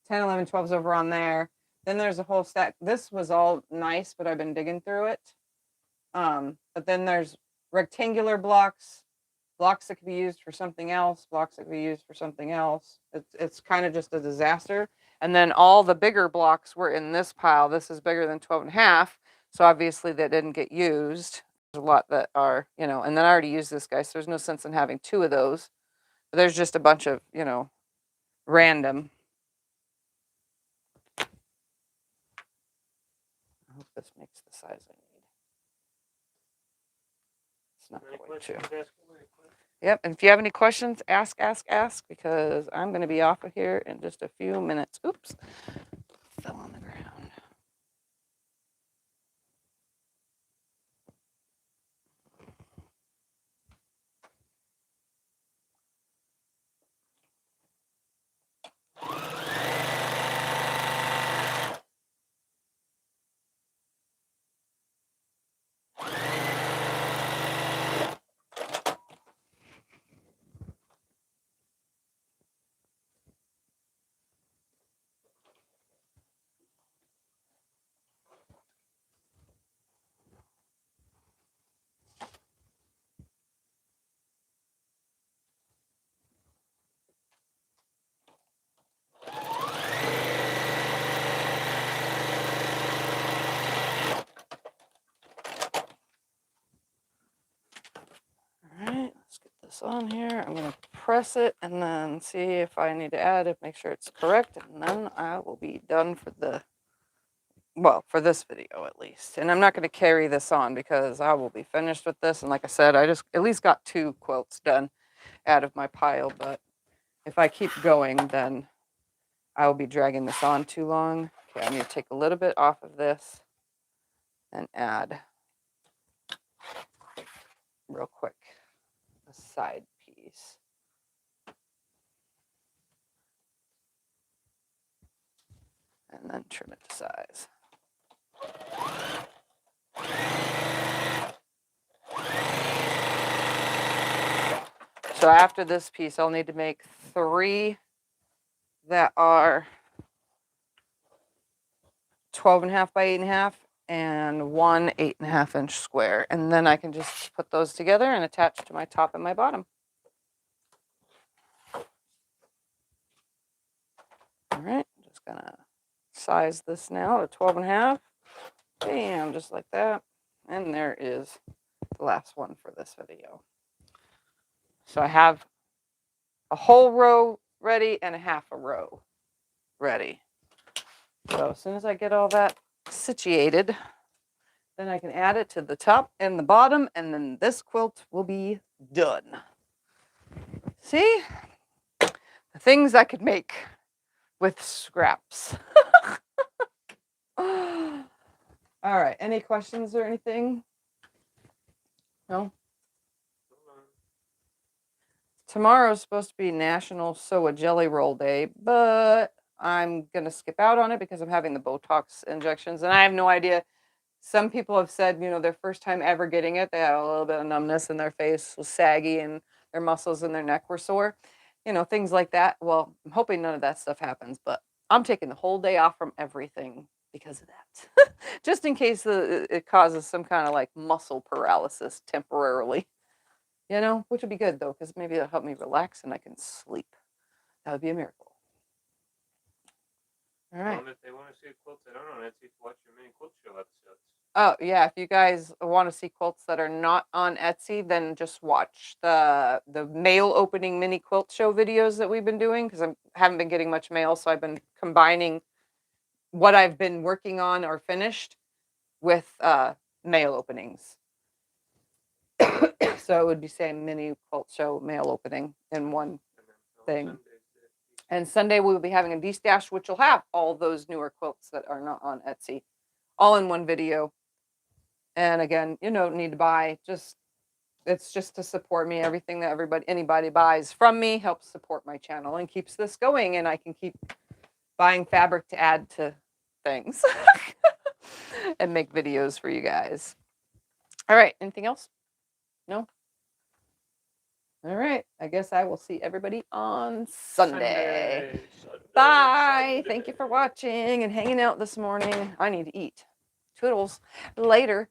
10, 11, 12's over on there. Then there's a whole stack. This was all nice, but I've been digging through it. But then there's rectangular blocks, blocks that could be used for something else, blocks that could be used for something else. It's kind of just a disaster. And then all the bigger blocks were in this pile. This is bigger than 12.5. So obviously that didn't get used. There's a lot that are, and then I already used this guy. So there's no sense in having 2 of those. But there's just a bunch of, random. I hope this makes the size I need. It's not going to. Yep, and if you have any questions, ask, because I'm going to be off of here in just a few minutes. Oops, fell on the ground. All right, let's get this on here. I'm going to press it and then see if I need to add it, make sure it's correct, and then I will be done for for this video at least. And I'm not going to carry this on because I will be finished with this. And like I said, I just at least got 2 quilts done out of my pile. But if I keep going, then I will be dragging this on too long. Okay, I need to take a little bit off of this and add real quick a side piece. And then trim it to size. So after this piece, I'll need to make 3 that are 12.5 by 8.5 and 1 8.5 inch square. And then I can just put those together and attach to my top and my bottom. All right, just gonna size this now to 12.5. Bam, just like that. And there is the last one for this video. So I have a whole row ready and a half a row ready. So as soon as I get all that situated, then I can add it to the top and the bottom, and then this quilt will be done. See? The things I could make with scraps. All right, any questions or anything? No? Tomorrow's supposed to be National Sew a Jelly Roll Day, but I'm going to skip out on it because I'm having the Botox injections, and I have no idea. Some people have said, you know, their first time ever getting it, they had a little bit of numbness and their face was saggy and their muscles in their neck were sore. You know, things like that. Well, I'm hoping none of that stuff happens, but I'm taking the whole day off from everything because of that. Just in case it causes some kind of like muscle paralysis temporarily. You know, which would be good though, because maybe it'll help me relax and I can sleep. That would be a miracle. All right. If they want to see quilts that aren't on Etsy, watch your mini quilt show episodes. Oh, yeah, if you guys want to see quilts that are not on Etsy, then just watch the mail opening mini quilt show videos that we've been doing, because I haven't been getting much mail, so I've been combining what I've been working on or finished with mail openings. So it would be saying mini quilt show mail opening in one thing. And Sunday we'll be having a D-stash, which will have all those newer quilts that are not on Etsy, all in one video. And again, you don't need to buy, it's just to support me. Everything that anybody buys from me helps support my channel and keeps this going, and I can keep buying fabric to add to things and make videos for you guys. All right, anything else? No? All right, I guess I will see everybody on Sunday. Bye. Thank you for watching and hanging out this morning. I need to eat. Toodles. Later.